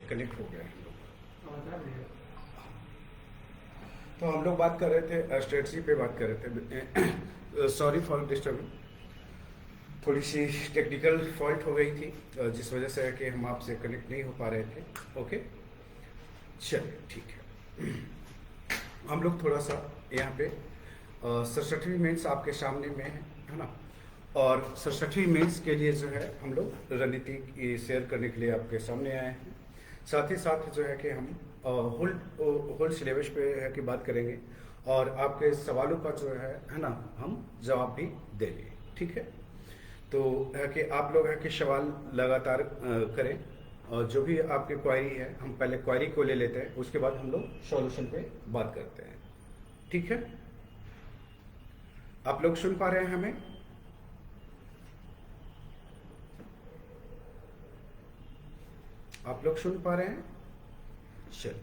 Connect हो गया हम लोग। तो हम लोग बात कर रहे थे स्ट्रेटजी पे बात कर रहे थे। सॉरी फॉर डिस्टर्बिंग, थोड़ी सी टेक्निकल फॉल्ट हो गई थी जिस वजह से कि हम आपसे कनेक्ट नहीं हो पा रहे थे। ओके, चलिए ठीक है। हम लोग थोड़ा सा यहाँ पे 67वीं मेंस आपके सामने में है ना, और 67वीं मेंस के लिए जो है हम लोग रणनीति शेयर करने के लिए आपके सामने आए हैं। साथ ही साथ जो है कि हम होल सिलेबस पे है कि बात करेंगे और आपके सवालों का जो है ना हम जवाब भी देंगे। ठीक है, तो है कि आप लोग है कि सवाल लगातार करें और जो भी आपकी क्वेरी है हम पहले क्वेरी को ले लेते हैं, उसके बाद हम लोग सॉल्यूशन पे बात करते हैं। ठीक है, आप लोग सुन पा रहे हैं हमें? आप लोग सुन पा रहे हैं? चल,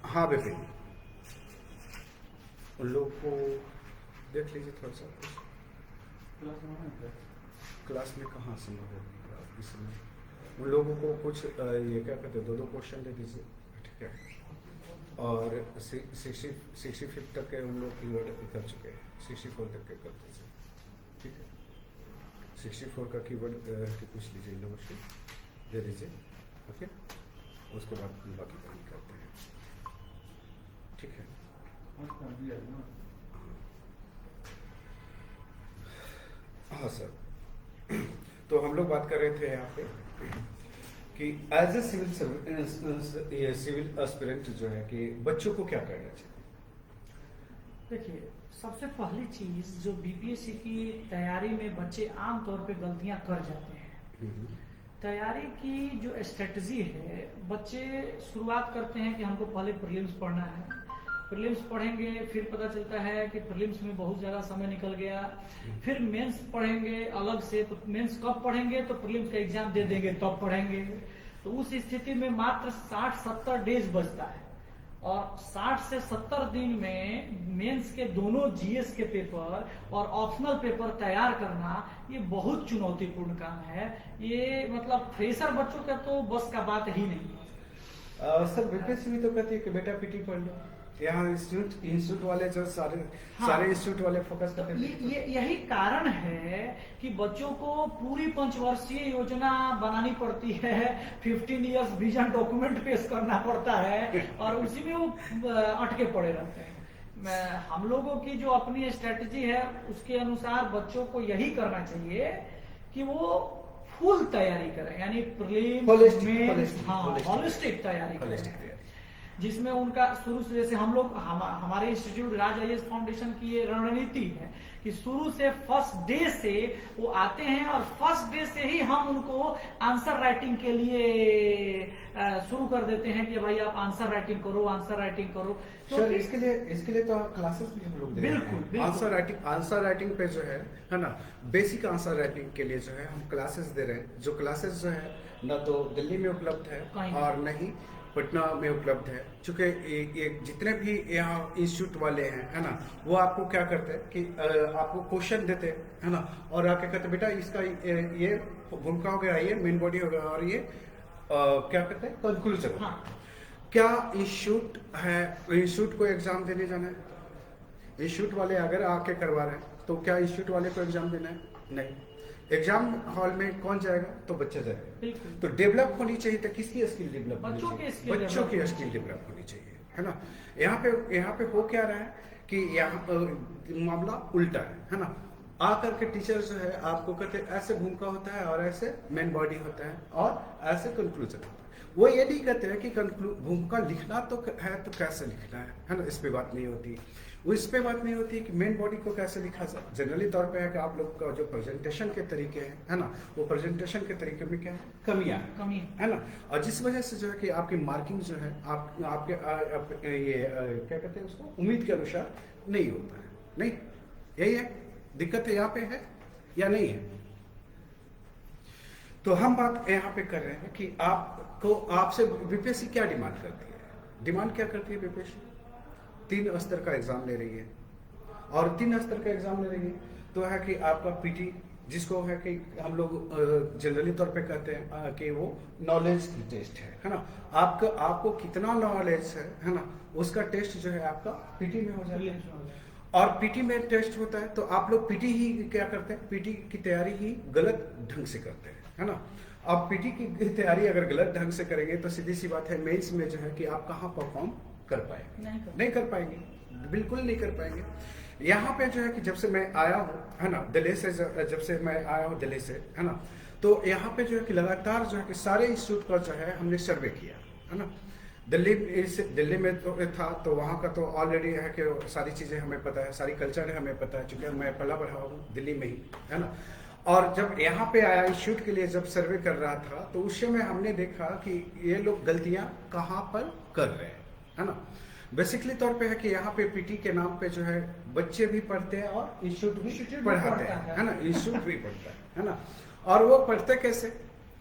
हाँ बेटे, उन लोगों को देख लीजिए थोड़ा सा। क्लास में कहाँ संभव होगा इसमें? उन लोगों को कुछ ये क्या कहते हैं, दो क्वेश्चन दे दीजिए। ठीक है, और 65 तक के उन लोग कीवर्ड कर चुके हैं, 64 तक के कर दीजिए। ठीक है, 64 का कीवर्ड पूछ लीजिए इन लोगों से, दे दीजिए। ओके, उसके बाद बाकी काम करते हैं। ठीक है, हाँ सर। तो हम लोग बात कर रहे थे यहाँ पे कि एज ए सिविल एस्पिरेंट जो है कि बच्चों को क्या करना चाहिए। देखिए, सबसे पहली चीज जो बीपीएससी की तैयारी में बच्चे आमतौर पे गलतियां कर जाते हैं, तैयारी की जो स्ट्रेटजी है, बच्चे शुरुआत करते हैं कि हमको पहले प्रीलिम्स पढ़ना है। प्रीलिम्स पढ़ेंगे, फिर पता चलता है कि प्रीलिम्स में बहुत ज़्यादा समय निकल गया, फिर मेंस पढ़ेंगे अलग से। तो मेंस कब पढ़ेंगे? तो प्रीलिम्स का एग्जाम दे देंगे तब पढ़ेंगे। तो उस स्थिति में मात्र 60-70 डेज बचता है, और 60 से 70 दिन में मेंस के दोनों जीएस के पेपर और ऑप्शनल पेपर तैयार करना ये बहुत चुनौतीपूर्ण काम है। ये मतलब फ्रेशर बच्चों का तो बस का बात ही नहीं। सर बीपीएससी भी तो कहती है कि बेटा पीटी पढ़ लो। यहाँ इंस्टीट्यूट वाले जो सारे इंस्टीट्यूट वाले फोकस करते हैं। यही कारण है कि बच्चों को पूरी पंचवर्षीय योजना बनानी पड़ती है, 15 इयर्स विजन डॉक्यूमेंट पेश करना पड़ता है, और उसी में वो अटके पड़े रहते हैं। हम लोगों की जो अपनी स्ट्रेटजी है उसके अनुसार बच्चों को यही करना चाहिए कि वो फुल तैयारी करें, यानी प्रीलिम्स, मेंस, हॉलिस्टिक तैयारी करें, जिसमें उनका शुरू से, जैसे हम लोग हमारे इंस्टीट्यूट राज आईएएस फाउंडेशन की ये रणनीति है कि शुरू से फर्स्ट डे से वो आते हैं, और फर्स्ट डे से ही हम उनको आंसर राइटिंग के लिए शुरू कर देते हैं कि भाई आप आंसर राइटिंग करो। तो सर इसके लिए तो क्लासेस भी हम लोग दे रहे हैं। बिल्कुल आंसर राइटिंग पे जो है ना, बेसिक आंसर राइटिंग के लिए जो है हम क्लासेस दे रहे हैं। जो क्लासेस जो है ना तो दिल्ली में उपलब्ध है और नहीं पटना में उपलब्ध है। चूंकि ये जितने भी यहाँ इंस्टीट्यूट वाले हैं है ना, वो आपको क्या करते हैं कि आपको क्वेश्चन देते हैं है ना, और आके कहते हैं बेटा इसका ये भूमिका हो गया, ये मेन बॉडी हो गया, और ये क्या कहते हैं कंक्लूजन। हाँ। क्या इंस्टीट्यूट है, इंस्टीट्यूट को एग्जाम देने जाना है? इंस्टीट्यूट वाले अगर आके करवा रहे हैं तो क्या इंस्टीट्यूट वाले को एग्जाम देना है? नहीं। एग्जाम हॉल में कौन जाएगा? तो बच्चा जाएगा। तो डेवलप होनी चाहिए, तो किसकी स्किल डेवलप होनी चाहिए? बच्चों की स्किल डेवलप होनी चाहिए, है ना। यहाँ पे हो क्या रहा है कि यहाँ मामला उल्टा है ना। आकर के टीचर जो है आपको कहते हैं ऐसे भूमिका होता है और ऐसे मेन बॉडी होता है और ऐसे कंक्लूजन होता है। वो ये नहीं कहते हैं कि भूमिका लिखना तो है तो कैसे लिखना है ना, इस पे बात नहीं होती। वो इस पे बात नहीं होती कि मेन बॉडी को कैसे लिखा जाए। जनरली तौर पे है कि आप लोग का जो प्रेजेंटेशन के तरीके हैं है ना, वो प्रेजेंटेशन के तरीके में क्या है, कमियां है ना, और जिस वजह से जो है कि आपकी मार्किंग जो है आपके ये क्या कहते हैं उसको, उम्मीद के अनुसार नहीं होता है। नहीं, यही है दिक्कत है, यहाँ पे है या नहीं है। तो हम बात यहाँ पे कर रहे हैं कि आपसे बीपीएससी क्या डिमांड करती है। डिमांड क्या करती है बीपीएससी? 3 स्तर का एग्जाम ले रही है, और 3 स्तर का एग्जाम ले रही है। तो है कि आपका पीटी, जिसको है कि हम लोग जनरली तौर पे कहते हैं कि वो नॉलेज की टेस्ट है ना। आपको कितना नॉलेज है ना, उसका टेस्ट जो है आपका पीटी में हो जाता है। और पीटी में टेस्ट होता है तो आप लोग पीटी ही क्या करते हैं, पीटी की तैयारी ही गलत ढंग से करते हैं, है ना। अब पीटी की तैयारी अगर गलत ढंग से करेंगे तो सीधी सी बात है, मेंस में जो है कि आप कहाँ परफॉर्म कर पाएंगे, नहीं कर पाएंगे, बिल्कुल नहीं कर पाएंगे। यहाँ पे जो है कि जब से मैं आया हूँ, है ना, दिल्ली से, जब से मैं आया हूँ दिल्ली से, है ना, तो यहाँ पे जो है कि लगातार जो है कि सारे इंस्टीट्यूट का जो है हमने सर्वे किया, है ना। दिल्ली में तो था, तो वहाँ का तो ऑलरेडी है कि सारी चीज़ें हमें पता है, सारी कल्चर है हमें पता है, चूँकि मैं पला बढ़ा हूँ दिल्ली में ही, है ना। और जब यहाँ पे आया इंस्टीट्यूट के लिए, जब सर्वे कर रहा था, तो उस समय हमने देखा कि ये लोग गलतियाँ कहाँ पर कर रहे हैं, है ना। बेसिकली तौर पे है कि यहाँ पे पीटी के नाम पे जो है बच्चे भी पढ़ते हैं और इंस्टीट्यूट भी पढ़ाते हैं, है ना, इंस्टीट्यूट भी पढ़ता है ना। और वो पढ़ते कैसे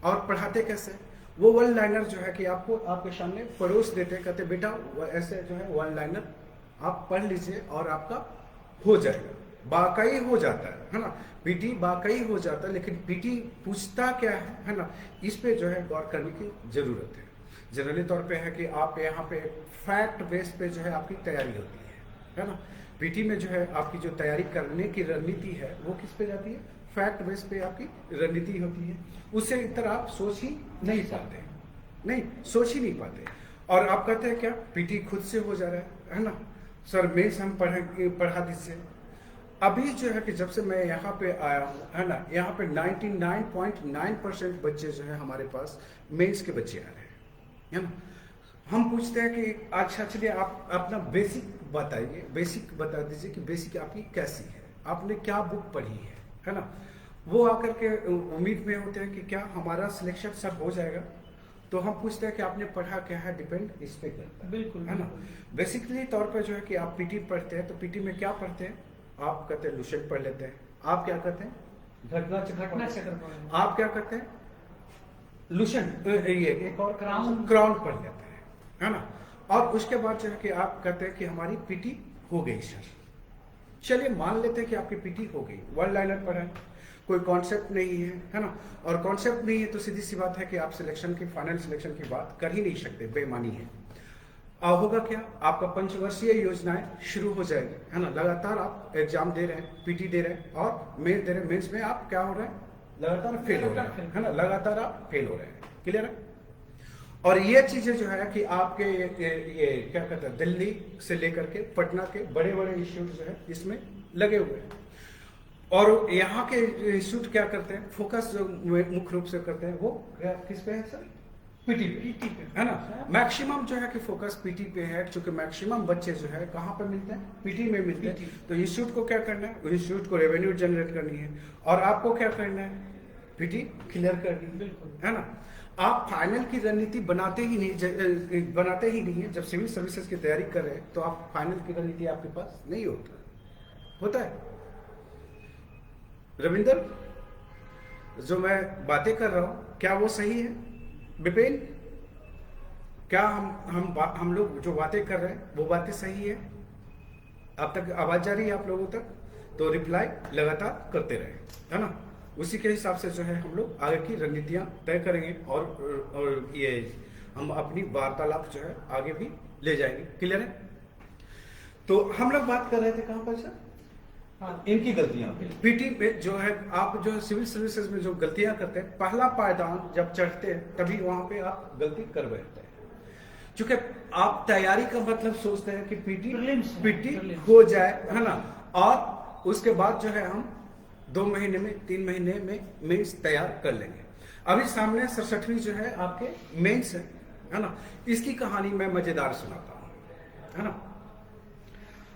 और पढ़ाते कैसे, वो वन लाइनर जो है कि आपको आपके सामने परोस देते, कहते बेटा ऐसे जो है वन लाइनर आप पढ़ लीजिए और आपका हो जाएगा, बाकई हो जाता है ना। पीटी बाकई हो जाता है, लेकिन पीटी पूछता क्या है ना, इस पे जो है गौर करने की जरूरत है। जनरली तौर पे है कि आप यहाँ पे फैक्ट बेस पे जो है आपकी तैयारी होती है ना। पीटी में जो है आपकी जो तैयारी करने की रणनीति है वो किस पे जाती है, फैक्ट बेस पे आपकी रणनीति होती है। उससे इतर आप सोच ही नहीं पाते, नहीं सोच ही नहीं पाते। और आप कहते हैं क्या पीटी खुद से हो जा रहा है ना, सर मेंस हम पढ़ा दीजिए। अभी जो है कि जब से मैं यहाँ पे आया हूँ, है ना, यहाँ पे 99.9% बच्चे जो है हमारे पास मेंस के बच्चे आ रहे हैं, है ना। हम पूछते हैं कि अच्छा चलिए आप अपना बेसिक बताइए, बेसिक बता दीजिए कि बेसिक आपकी कैसी है, आपने क्या बुक पढ़ी है ना। वो आकर के उम्मीद में होते हैं कि क्या हमारा सिलेक्शन सब हो जाएगा। तो हम पूछते हैं कि आपने पढ़ा क्या है, डिपेंड इस पे करता है, बिल्कुल, है ना। बेसिकली तौर पे जो है कि आप पीटी पढ़ते हैं, तो पीटी में क्या पढ़ते हैं, आप कहते हैं लुसेंट पढ़ लेते हैं। आप क्या कहते हैं, घटना चक्र। आप क्या कहते हैं, लुसेंट, ये एक और क्राउन पढ़ लेते हैं, है ना। और उसके बाद जो है कि आप कहते हैं कि हमारी पीटी हो गई सर। चलिए मान लेते हैं कि आपकी पीटी हो गई, वन लाइनर पढ़ा, कोई कॉन्सेप्ट नहीं है ना। और कॉन्सेप्ट नहीं है तो सीधी सी बात है कि आप सिलेक्शन की, फाइनल सिलेक्शन की बात कर ही नहीं सकते, बेमानी है। होगा क्या, आपका पंचवर्षीय योजनाएं शुरू हो जाएगी, है ना। लगातार आप एग्जाम दे रहे हैं, पीटी दे रहे हैं और मेंस दे रहे हैं। मेंस में आप क्या हो रहे हैं, लगातार फेल हो रहे हैं, है ना, लगातार आप फेल हो रहे हैं। क्लियर है। और ये चीजें जो है कि आपके ये क्या कहते हैं, दिल्ली से लेकर के पटना के बड़े बड़े इंस्टीट्यूट जो है इसमें लगे हुए हैं। और यहाँ के इंस्टीट्यूट क्या करते हैं, फोकस जो मुख्य रूप से करते हैं वो किस पे है सर, पीटी पे, है ना। मैक्सिमम जो है कि फोकस पीटी पे है, क्योंकि मैक्सिमम बच्चे जो है कहाँ पे मिलते हैं, पीटी में मिलते हैं। तो इंस्टीट्यूट को क्या करना है, इंस्टीट्यूट को रेवेन्यू जनरेट करनी है, और आपको क्या करना है, पीटी क्लियर करनी है ना। आप फाइनल की रणनीति बनाते ही नहीं है। जब सिविल सर्विसेज की तैयारी कर रहे हैं तो आप फाइनल की रणनीति आपके पास नहीं होता है। रविंदर, जो मैं बातें कर रहा हूं क्या वो सही है, विपिन, क्या हम लोग जो बातें कर रहे हैं वो बातें सही है, अब तक आवाज जा रही है आप लोगों तक, तो रिप्लाई लगातार करते रहे, है ना। उसी के हिसाब से जो है हम लोग आगे की रणनीतियां तय करेंगे, और ये हम अपनी वार्तालाप जो है आगे भी ले जाएंगे। क्लियर है। तो हम लोग बात कर रहे थे कहां पर सर, इनकी गलतियां पीटी पे जो है, आप जो सिविल सर्विसेज में जो गलतियां करते हैं, पहला पायदान जब चढ़ते हैं तभी वहां पे आप गलती कर बैठते हैं। क्योंकि आप तैयारी का मतलब सोचते हैं कि पीटी हो जाए, है ना, और उसके बाद जो है हम 2 महीने में 3 महीने में मेंस तैयार कर लेंगे। अभी सामने 67वीं जो है आपके मेंस है ना। इसकी कहानी मैं मजेदार सुनाता हूँ, है ना।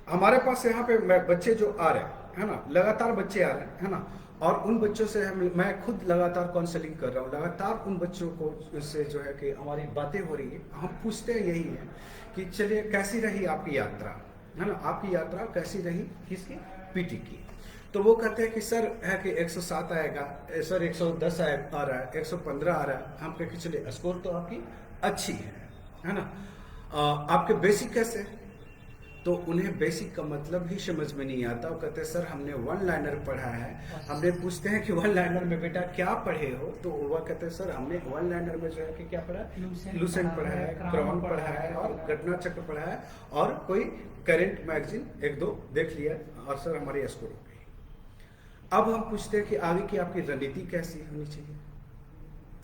हमारे पास यहाँ पे बच्चे जो आ रहे हैं, है ना, लगातार बच्चे आ रहे हैं, है ना। और उन बच्चों से मैं खुद लगातार काउंसलिंग कर रहा हूँ, लगातार उन बच्चों को से जो है कि हमारी बातें हो रही है। हम पूछते हैं यही है कि चलिए कैसी रही आपकी यात्रा, है ना, आपकी यात्रा कैसी रही, किसकी, पीटी की। तो वो कहते हैं कि सर है कि 107 आएगा, सर 110 आ रहा है, 115 आ रहा है। हम कह के चलिए स्कोर तो आपकी अच्छी है ना। आपके बेसिक कैसे, तो उन्हें बेसिक का मतलब ही समझ में नहीं आता। वो कहते हैं सर हमने वन लाइनर पढ़ा है। हमने पूछते हैं कि वन लाइनर में बेटा क्या पढ़े हो, तो वह कहते हैं सर हमने वन लाइनर में जो है कि क्या पढ़ा है, लूसेंट पढ़ा है, क्राउन पढ़ा है और घटना चक्र पढ़ा है और कोई करंट मैगजीन एक दो देख लिया और सर हमारी स्कोर हो गई। अब हम पूछते हैं कि आगे की आपकी रणनीति कैसी होनी चाहिए,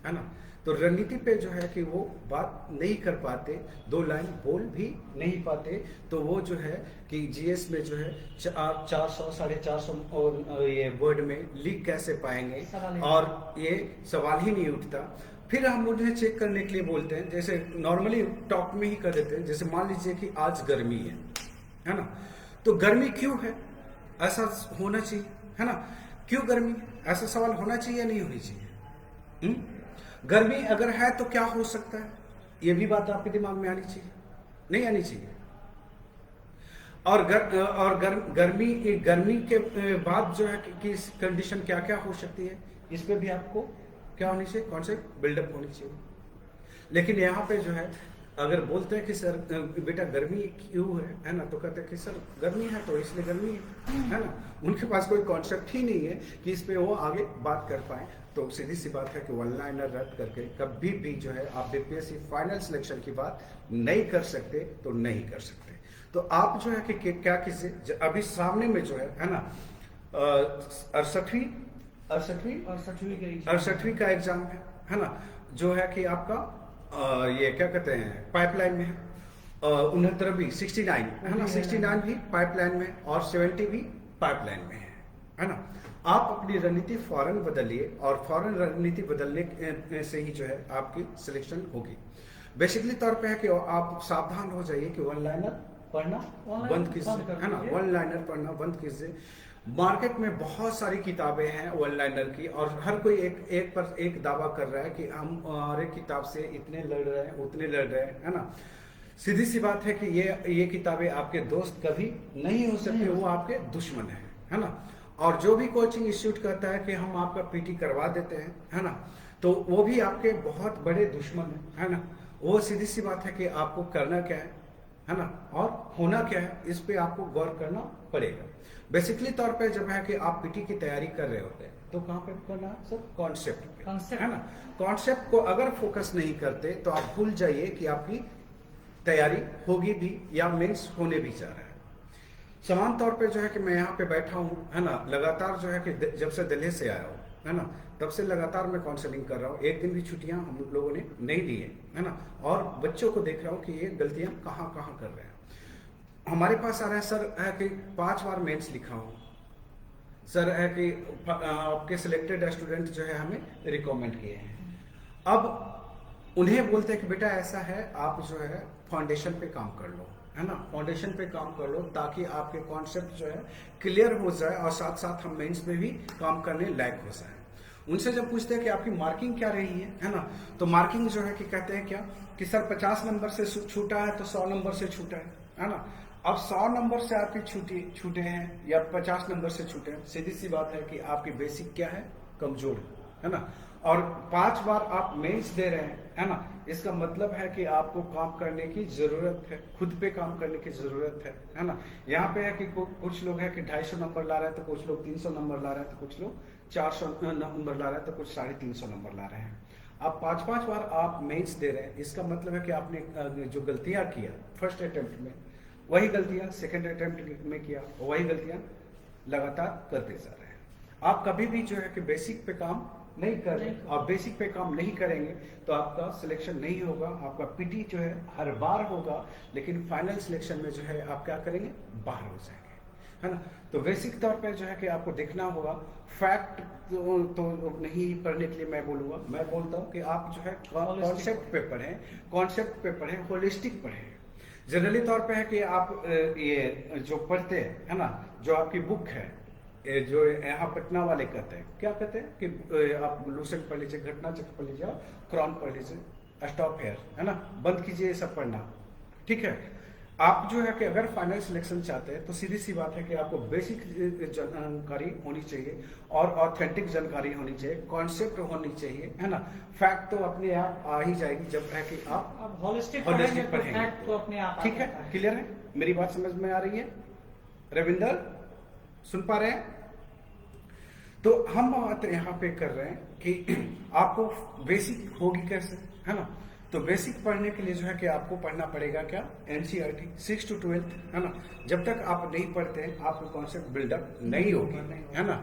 है ना। तो रणनीति पे जो है कि वो बात नहीं कर पाते, दो लाइन बोल भी नहीं पाते, तो वो जो है कि जीएस में जो है 400 450 और ये वर्ड में लिख कैसे पाएंगे, और ये सवाल ही नहीं उठता। फिर हम उन्हें चेक करने के लिए बोलते हैं, जैसे नॉर्मली टॉक में ही कर देते हैं, जैसे मान लीजिए कि आज गर्मी है ना, तो गर्मी क्यों है ऐसा होना चाहिए, है ना। क्यों गर्मी, ऐसा सवाल होना चाहिए या नहीं होनी चाहिए। गर्मी अगर है तो क्या हो सकता है, ये भी बात आपके दिमाग में आनी चाहिए, नहीं आनी चाहिए। और गर्मी के बाद जो है कि कंडीशन क्या क्या हो सकती है, इस पे भी आपको क्या होनी चाहिए, कॉन्सेप्ट बिल्डअप होनी चाहिए। लेकिन यहाँ पे जो है अगर बोलते हैं कि सर बेटा गर्मी क्यों है ना, तो कहते हैं कि सर गर्मी है तो इसलिए गर्मी है ना। उनके पास कोई कॉन्सेप्ट ही नहीं है कि इस पे वो आगे बात कर पाए। तो सीधी सी बात है कि वन लाइनर रद्द करके कभी भी जो है आप बीपीएससी फाइनल सिलेक्शन की बात नहीं कर सकते, तो नहीं कर सकते। तो आप जो है कि क्या कीजिए, अभी सामने में जो है ना 68वीं का एग्जाम है ना, जो है कि आपका ये क्या कहते हैं पाइपलाइन में है। 69 69 है ना, 69 भी पाइपलाइन में और 70 भी पाइपलाइन में है ना। आप अपनी रणनीति फौरन बदलिए और फौरन रणनीति बदलने से ही जो है आपकी सिलेक्शन होगी। बेसिकली तौर पे है कि आप सावधान हो जाइए कि वन लाइनर पढ़ना बंद कीजिए, है ना। वन लाइनर पढ़ना बंद कीजिए। मार्केट में बहुत सारी किताबें हैं वन लाइनर की, और हर कोई एक पर एक दावा कर रहा है कि हम हर एक किताब से इतने लड़ रहे हैं, उतने लड़ रहे हैं, है ना। सीधी सी बात है कि ये किताबें आपके दोस्त कभी नहीं हो सकते, वो आपके दुश्मन है ना। और जो भी कोचिंग इंस्टीट्यूट कहता है कि हम आपका पीटी करवा देते हैं, है ना, तो वो भी आपके बहुत बड़े दुश्मन है ना। वो सीधी सी बात है कि आपको करना क्या है ना, और होना क्या है, इस पे आपको गौर करना पड़ेगा। बेसिकली तौर पे जब है कि आप पीटी की तैयारी कर रहे होते हैं तो कहाँ पे करना सर, कॉन्सेप्ट पे, है ना। कॉन्सेप्ट को अगर फोकस नहीं करते तो आप भूल जाइए कि आपकी तैयारी होगी भी या मेंस होने भी जा रहा है। समान तौर पे जो है कि मैं यहाँ पे बैठा हूँ, है ना, लगातार जो है कि जब से दिल्ली से आया हूँ, है ना, तब से लगातार मैं काउंसलिंग कर रहा हूँ। एक दिन भी छुट्टियां हम लोगों ने नहीं दी है ना। और बच्चों को देख रहा हूँ कि ये गलतियां कहाँ कहाँ कर रहे हैं। हमारे पास आ रहा है सर है कि 5 बार मेंस लिखा हूँ, सर है कि आपके सिलेक्टेड स्टूडेंट जो है हमें रिकमेंड किए हैं। अब उन्हें बोलते हैं कि बेटा ऐसा है, आप जो है फाउंडेशन पे काम कर लो, है ना, फाउंडेशन पे काम कर लो ताकि आपके कॉन्सेप्ट जो है क्लियर हो जाए और साथ साथ हम मेंस में भी काम करने लायक हो जाए। उनसे जब पूछते हैं कि आपकी मार्किंग क्या रही है ना, तो मार्किंग जो है कि कहते हैं क्या कि सर 50 नंबर से छूटा है तो 100 नंबर से छूटा है ना। अब 100 नंबर से आपकी छूटे हैं या 50 नंबर से छूटे हैं, सीधी सी बात है कि आपकी बेसिक क्या है, कमजोर है ना। और 5 बार आप मेंस दे रहे हैं, है ना, इसका मतलब है कि आपको काम करने की जरूरत है, खुद पे काम करने की जरूरत है ना। यहाँ पे है कि कुछ लोग है कि 250 नंबर ला रहे हैं, तो कुछ लोग 300 नंबर ला रहे हैं, तो कुछ लोग 400 नंबर ला रहे हैं, तो कुछ 350 नंबर ला रहे हैं। आप 5-5 बार आप मेंस दे रहे हैं, इसका मतलब है कि आपने जो गलतियां किया फर्स्ट अटेम्प्ट में, वही गलतियां सेकेंड अटेम्प्ट में किया, वही गलतियां लगातार करते जा रहे हैं। आप कभी भी जो है कि बेसिक पे काम नहीं कर रहे, और बेसिक पे काम नहीं करेंगे तो आपका सिलेक्शन नहीं होगा। आपका पीटी जो है हर बार होगा, लेकिन फाइनल सिलेक्शन में जो है आप क्या करेंगे, बाहर हो जाएंगे, है ना। तो बेसिक तौर पे जो है कि आपको देखना होगा। फैक्ट तो नहीं पढ़ने के लिए मैं बोलूंगा, मैं बोलता हूँ कि आप जो है कॉन्सेप्ट पे पढ़ें, कॉन्सेप्ट पे पढ़ें, होलिस्टिक पढ़ें। जनरली तौर पे है कि आप ये जो पढ़ते हैं, है ना, जो आपकी बुक है, जो यहाँ पटना वाले कहते हैं, क्या कहते हैं कि आप लूसेंट पढ़ लीजिए, घटना चक्र पढ़ लीजिए, क्रॉन पढ़ लीजिए, स्टॉप हेयर, है ना, बंद कीजिए ये सब पढ़ना, ठीक है। आप जो है कि अगर फाइनल सिलेक्शन चाहते हैं तो सीधी सी बात है कि आपको बेसिक जानकारी होनी चाहिए और ऑथेंटिक जानकारी होनी चाहिए, कॉन्सेप्ट होनी चाहिए, है ना। फैक्ट तो अपने आप आ ही जाएगी जब है कि आप अब होलिस्टिक होलिस्टिक पढ़ेंगे तो पढ़ेंगे। फैक्ट तो अपने आप आ ठीक है, जाता है। क्लियर है, मेरी बात समझ में आ रही है रविंदर, सुन पा रहे हैं? तो हम बात यहाँ पे कर रहे हैं कि आपको बेसिक होगी कैसे, है ना। तो बेसिक पढ़ने के लिए जो है कि आपको पढ़ना पड़ेगा क्या, एनसीईआरटी 6 to 12, है ना। जब तक आप नहीं पढ़ते हैं आपको कॉन्सेप्ट बिल्डअप नहीं होगी, है ना।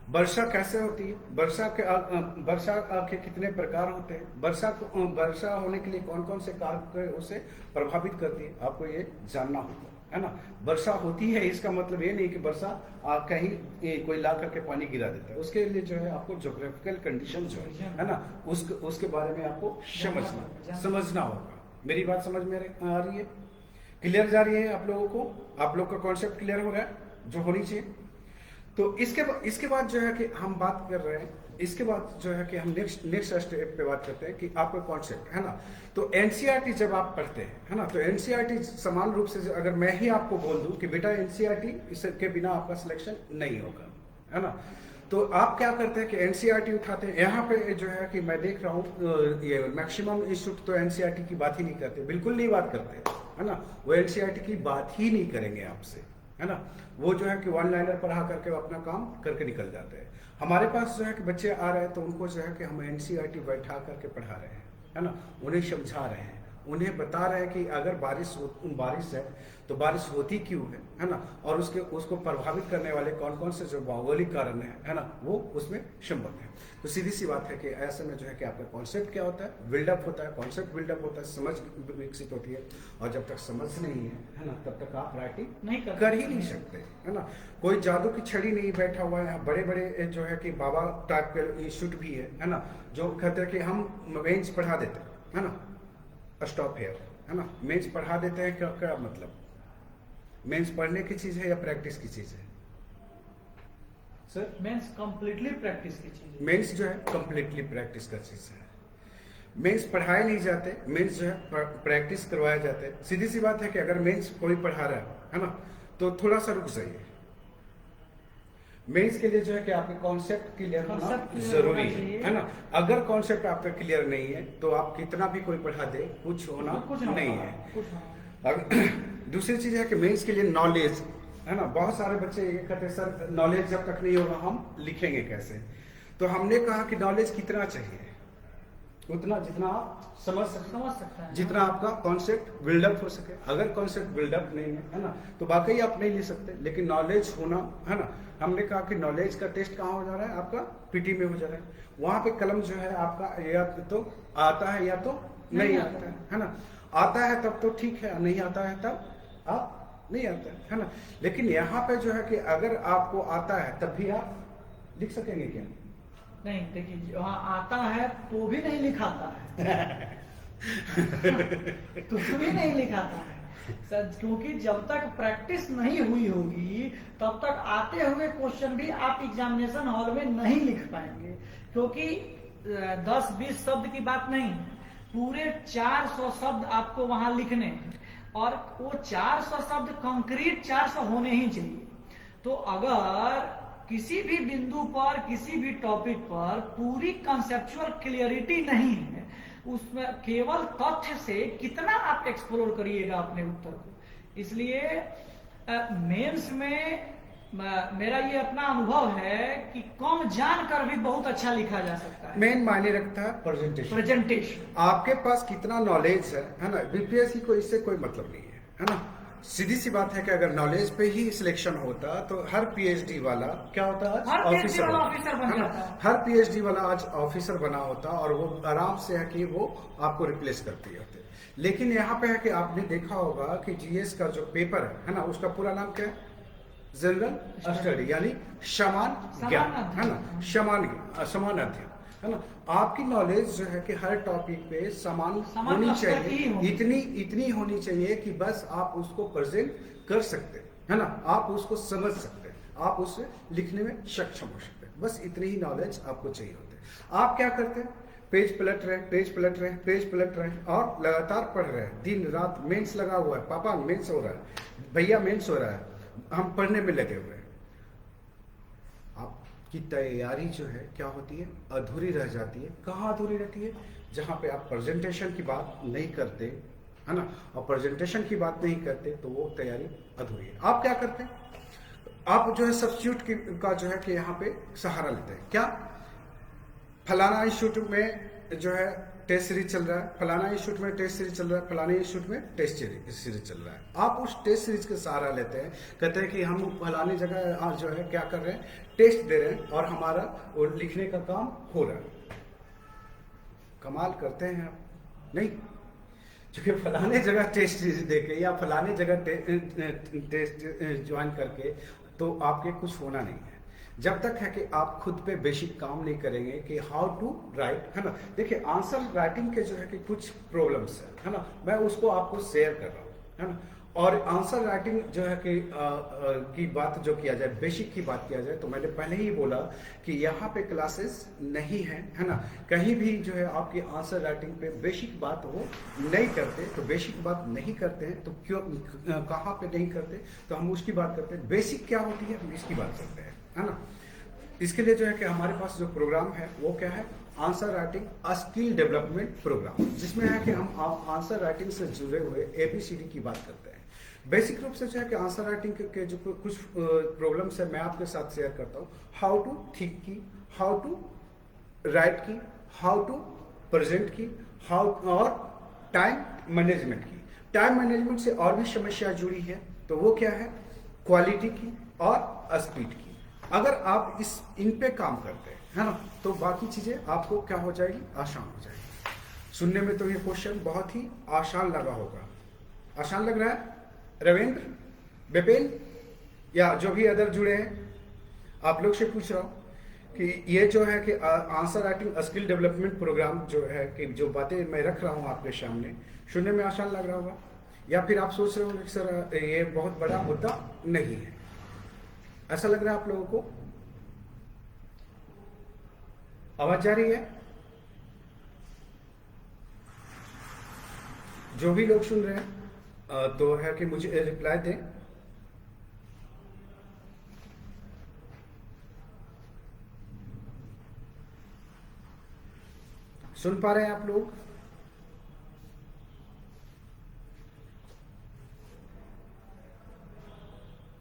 वर्षा कैसे होती है, वर्षा के कितने प्रकार होते हैं, वर्षा होने के लिए कौन कौन से कारक उसे प्रभावित करती है, आपको ये जानना होगा, है ना। वर्षा होती है इसका मतलब ये नहीं कि वर्षा कहीं कोई ला करके पानी गिरा देता है, उसके लिए जो है आपको ज्योग्राफिकल कंडीशन जो है ना, उसके बारे में आपको समझना होगा। मेरी बात समझ में आ रही है, क्लियर जा रही है आप लोगों को, आप लोग का कॉन्सेप्ट क्लियर हो रहा है जो होनी चाहिए। तो इसके बाद जो है कि हम बात कर रहे हैं, इसके बाद जो है कि हम नेक्स्ट स्टेप पे बात करते हैं कि आपका कॉन्सेप्ट, है ना। तो एनसीईआरटी जब आप पढ़ते हैं, है ना, तो एनसीईआरटी समान रूप से अगर मैं ही आपको बोल दूं कि बेटा एनसीईआरटी इसके बिना आपका सिलेक्शन नहीं होगा, है ना, तो आप क्या करते हैं कि एनसीईआरटी उठाते हैं। यहाँ पे जो है कि मैं देख रहा हूँ ये मैक्सिमम इंस्टीट्यूट तो एनसीईआरटी की बात ही नहीं करते, बिल्कुल नहीं बात करते, है ना। वो एनसीईआरटी की बात ही नहीं करेंगे आपसे, है ना। वो जो है कि वन लाइनर पढ़ा करके वो अपना काम करके निकल जाते हैं। हमारे पास जो है कि बच्चे आ रहे हैं तो उनको जो है कि हम एनसीईआरटी बैठा करके पढ़ा रहे हैं, है ना, उन्हें समझा रहे हैं, उन्हें बता रहे हैं कि अगर बारिश है तो बारिश होती क्यों है ना, और उसको प्रभावित करने वाले कौन कौन से जो भौगोलिक कारण है ना, वो उसमें संबद्ध है। तो सीधी सी बात है कि ऐसे में जो है कि आपका कॉन्सेप्ट क्या होता है, बिल्डअप होता है, कॉन्सेप्ट बिल्डअप होता है, समझ विकसित होती है, और जब तक समझ नहीं है ना, तब तक आप राइटिंग नहीं कर ही नहीं सकते, है ना। कोई जादू की छड़ी नहीं बैठा हुआ है, बड़े बड़े जो है कि बाबा टाइप के इंस्टीट्यूट भी है ना, जो कहते हैं कि हम मेंस पढ़ा देते हैं, है ना, स्टॉप हेयर, है ना। मेंस पढ़ा देते हैं, क्या मतलब, मेंस पढ़ने की चीज है या प्रैक्टिस की चीज है सर? मेंस कंप्लीटली प्रैक्टिस की चीज है। मेंस जो है कंप्लीटली प्रैक्टिस का चीज है। मेंस पढ़ाए नहीं जाते, मेंस जो है प्रैक्टिस करवाए जाते हैं। सीधी सी बात है कि अगर मेंस कोई पढ़ा रहा है ना, तो थोड़ा सा रुक जाइए। मेंस के लिए जो है कि आपके कॉन्सेप्ट क्लियर होना जरूरी है ना। अगर कॉन्सेप्ट आपका क्लियर नहीं है तो आप कितना भी कोई पढ़ा दे, कुछ होना नहीं है। दूसरी चीज है कि मेंस के लिए नॉलेज, है ना। बहुत सारे बच्चे ये कहते हैं सर नॉलेज जब तक नहीं होगा हम लिखेंगे कैसे। तो हमने कहा कि नॉलेज कितना चाहिए, उतना जितना आप समझ सकते हैं, जितना आपका कॉन्सेप्ट बिल्डअप हो सके। अगर कॉन्सेप्ट बिल्डअप नहीं है ना, तो वाकई आप नहीं लिख सकते, लेकिन नॉलेज होना, है ना। हमने कहा कि नॉलेज का टेस्ट कहाँ हो जा रहा है, आपका पीटी में हो जा रहा है। वहां पे कलम जो है आपका या तो आता है या तो नहीं आता है ना। आता है तब तो ठीक है, नहीं आता है तब आप नहीं आता है ना। लेकिन यहाँ पे जो है कि अगर आपको आता है तब भी आप लिख सकेंगे क्या? नहीं, देखिए वहाँ आता है तो भी नहीं लिखाता है तो भी नहीं लिखाता है सर, क्योंकि जब तक प्रैक्टिस नहीं हुई होगी तब तक आते हुए क्वेश्चन भी आप एग्जामिनेशन हॉल में नहीं लिख पाएंगे, क्योंकि 10-20 शब्द की बात नहीं, पूरे 400 शब्द आपको वहां लिखने हैं, और वो 400 शब्द कंक्रीट 400 होने ही चाहिए। तो अगर किसी भी बिंदु पर, किसी भी टॉपिक पर पूरी कंसेप्चुअल क्लियरिटी नहीं है, उसमें केवल तथ्य से कितना आप एक्सप्लोर करिएगा अपने उत्तर को। इसलिए मेंस में मेरा ये अपना अनुभव है कि कम जानकर भी बहुत अच्छा लिखा जा सकता है। मेन मायने रखता है प्रेजेंटेशन। आपके पास कितना नॉलेज है ना। बीपीएससी को इससे कोई मतलब नहीं है ना। सीधी सी बात है कि अगर नॉलेज पे ही सिलेक्शन होता तो हर पीएचडी वाला क्या होता है, ऑफिसर बन जाता। हर पीएचडी वाला आज ऑफिसर बना होता, और वो आराम से है कि वो आपको रिप्लेस करती होते। लेकिन यहाँ पे है कि आपने देखा होगा कि जीएस का जो पेपर है ना, उसका पूरा नाम क्या है, जनरल स्टडी, यानी समान ज्ञान, है ना, समान अध्ययन, है ना। आपकी नॉलेज जो है कि हर टॉपिक पे समान होनी चाहिए, इतनी होनी चाहिए कि बस आप उसको प्रेजेंट कर सकते हैं ना, आप उसको समझ सकते हैं, आप उससे लिखने में सक्षम हो सकते हैं। बस इतनी ही नॉलेज आपको चाहिए होती है। आप क्या करते हैं, पेज पलट रहे, पेज पलट रहे, पेज पलट रहे और लगातार पढ़ रहे हैं। दिन रात मेंस लगा हुआ है, पापा मेंस हो रहा है, भैया मेंस हो रहा है, हम पढ़ने में लगे हुए हैं। आपकी तैयारी जो है क्या होती है, अधूरी रह जाती है। कहाँ अधूरी रहती है? जहाँ पे आप प्रेजेंटेशन की बात नहीं करते, है ना, और प्रेजेंटेशन की बात नहीं करते तो वो तैयारी अधूरी है। आप क्या करते हैं? आप जो है सब्स्टिट्यूट का जो है कि यहाँ पे सहारा लेते हैं। क्या? फलाना इंस्टीट्यूट में जो है टेस्ट सीरीज चल रहा है, फलाना इंस्टीट्यूट में टेस्ट सीरीज चल रहा है, फलाने इंस्टीट्यूट में टेस्ट सीरीज चल रहा है। आप उस टेस्ट सीरीज का सहारा लेते हैं, कहते हैं कि हम फलानी जगह जो है क्या कर रहे हैं, टेस्ट दे रहे हैं और हमारा वो लिखने का काम हो रहा है। कमाल करते हैं आप? नहीं, क्योंकि फलाने जगह टेस्ट सीरीज देके या फलाने जगह टेस्ट ज्वाइन करके तो आपके कुछ होना नहीं है। जब तक है कि आप खुद पे बेसिक काम नहीं करेंगे कि हाउ टू राइट, है ना। देखिए आंसर राइटिंग के जो है कि कुछ प्रॉब्लम्स है ना, मैं उसको आपको शेयर कर रहा हूँ, है ना। और आंसर राइटिंग जो है कि की बात जो किया जाए, बेसिक की बात किया जाए, तो मैंने पहले ही बोला कि यहाँ पे क्लासेस नहीं है ना। कहीं भी जो है आपकी आंसर राइटिंग पे बेसिक बात वो नहीं करते, तो बेसिक बात नहीं करते हैं तो क्यों, कहाँ पे नहीं करते, तो हम उसकी बात करते हैं। बेसिक क्या होती है, हम इसकी बात करते हैं, है ना। इसके लिए जो है कि हमारे पास जो प्रोग्राम है वो क्या है, answer writing skill development program, जिसमें है कि हम आंसर राइटिंग से जुड़े हुए ABCD की बात करते हैं। बेसिक रूप से जो है कि आंसर राइटिंग के जो कुछ प्रॉब्लम्स है मैं आपके साथ शेयर करता हूँ। हाउ टू थिंक की, हाउ टू राइट की, हाउ टू प्रेजेंट की, हाउ और टाइम मैनेजमेंट की। टाइम मैनेजमेंट से और भी समस्या जुड़ी है, तो वो क्या है, क्वालिटी की और स्पीड की। अगर आप इन पे काम करते हैं, है ना, तो बाकी चीजें आपको क्या हो जाएगी, आसान हो जाएगी। सुनने में तो ये क्वेश्चन बहुत ही आसान लगा होगा। आसान लग रहा है रविंद्र, विपिन या जो भी अदर जुड़े हैं, आप लोग से पूछ रहा हूं कि ये जो है कि answer writing skill development program जो है कि जो बातें मैं रख रहा हूं आपके सामने, सुनने में आसान लग रहा होगा, या फिर आप सोच रहे होंगे कि सर ये बहुत बड़ा मुद्दा नहीं है। ऐसा लग रहा है आप लोगों को? आवाज जा रही है? जो भी लोग सुन रहे हैं तो है कि मुझे रिप्लाई दें। सुन पा रहे हैं आप लोग?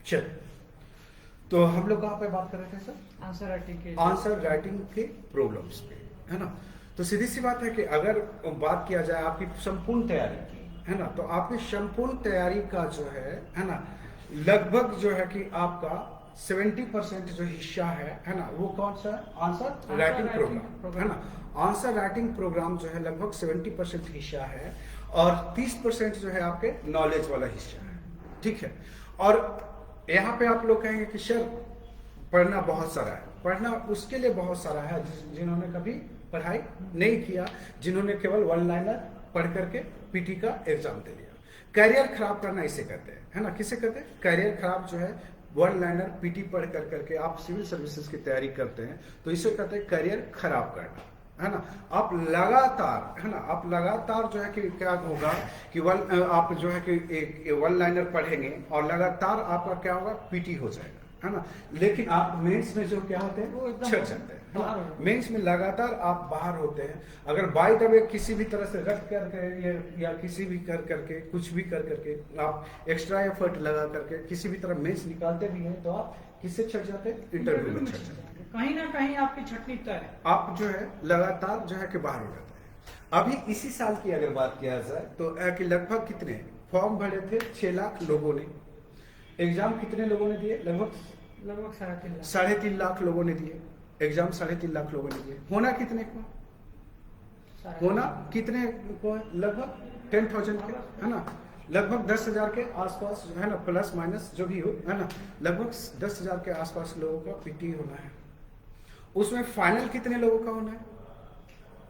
चल, तो हम लोग कहाँ पे बात कर रहे थे सर? आंसर राइटिंग के, आंसर राइटिंग के प्रॉब्लम्स पे, है ना। तो सीधी सी बात है कि अगर बात किया जाए आपकी संपूर्ण तैयारी की, है ना, तो आपकी संपूर्ण तैयारी का जो है ना, लगभग जो है कि आपका 70% जो हिस्सा है ना, वो कौन सा है, आंसर राइटिंग प्रोग्राम, है ना। आंसर राइटिंग प्रोग्राम जो है लगभग 70% हिस्सा है और 30% जो है आपके नॉलेज वाला हिस्सा है, ठीक है। और यहाँ पे आप लोग कहेंगे कि सर पढ़ना बहुत सारा है, पढ़ना उसके लिए बहुत सारा है जिन्होंने कभी पढ़ाई नहीं किया, जिन्होंने केवल वन लाइनर पढ़ करके पीटी का एग्जाम दे लिया। करियर खराब करना इसे कहते हैं, है ना। किसे कहते हैं? करियर खराब जो है, वन लाइनर पीटी पढ़ कर करके आप सिविल सर्विसेज की तैयारी करते हैं तो इसे कहते हैं करियर खराब करना, है ना। आप लगातार, है ना, आप लगातार जो है कि क्या होगा कि आप जो है कि एक वन लाइनर पढ़ेंगे और लगातार आपका क्या होगा, पीटी हो जाएगा, है ना। लेकिन आप मेंस में जो क्या होते हैं, वो एकदम छट जाते हैं। मेंस में लगातार आप बाहर होते हैं। अगर बाय द वे किसी भी तरह से रख करके या किसी भी कर करके कुछ भी कर करके आप एक्स्ट्रा एफर्ट लगा करके किसी भी तरह मेंस निकालते भी हैं तो आप किससे छट जाते हैं, इंटरव्यू में छट जाते हैं। कहीं ना कहीं आपकी छटनी तय है, आप जो है लगातार जो है कि बाहर हो जाते हैं। अभी इसी साल की अगर बात किया जाए तो कि लगभग कितने फॉर्म भरे थे, 6 लाख लोगों ने। एग्जाम कितने लोगों ने दिए? लगभग 3.5 लाख लोगों ने दिए एग्जाम, 3.5 लाख लोगों ने दिए। होना कितने को? होना कितने को? लगभग 10,000 के, है ना। लगभग 10,000 के आसपास, है ना, प्लस माइनस जो भी हो, है ना। लगभग 10,000 के आसपास लोगों का पीटी होना है। उसमें फाइनल कितने लोगों का होना है?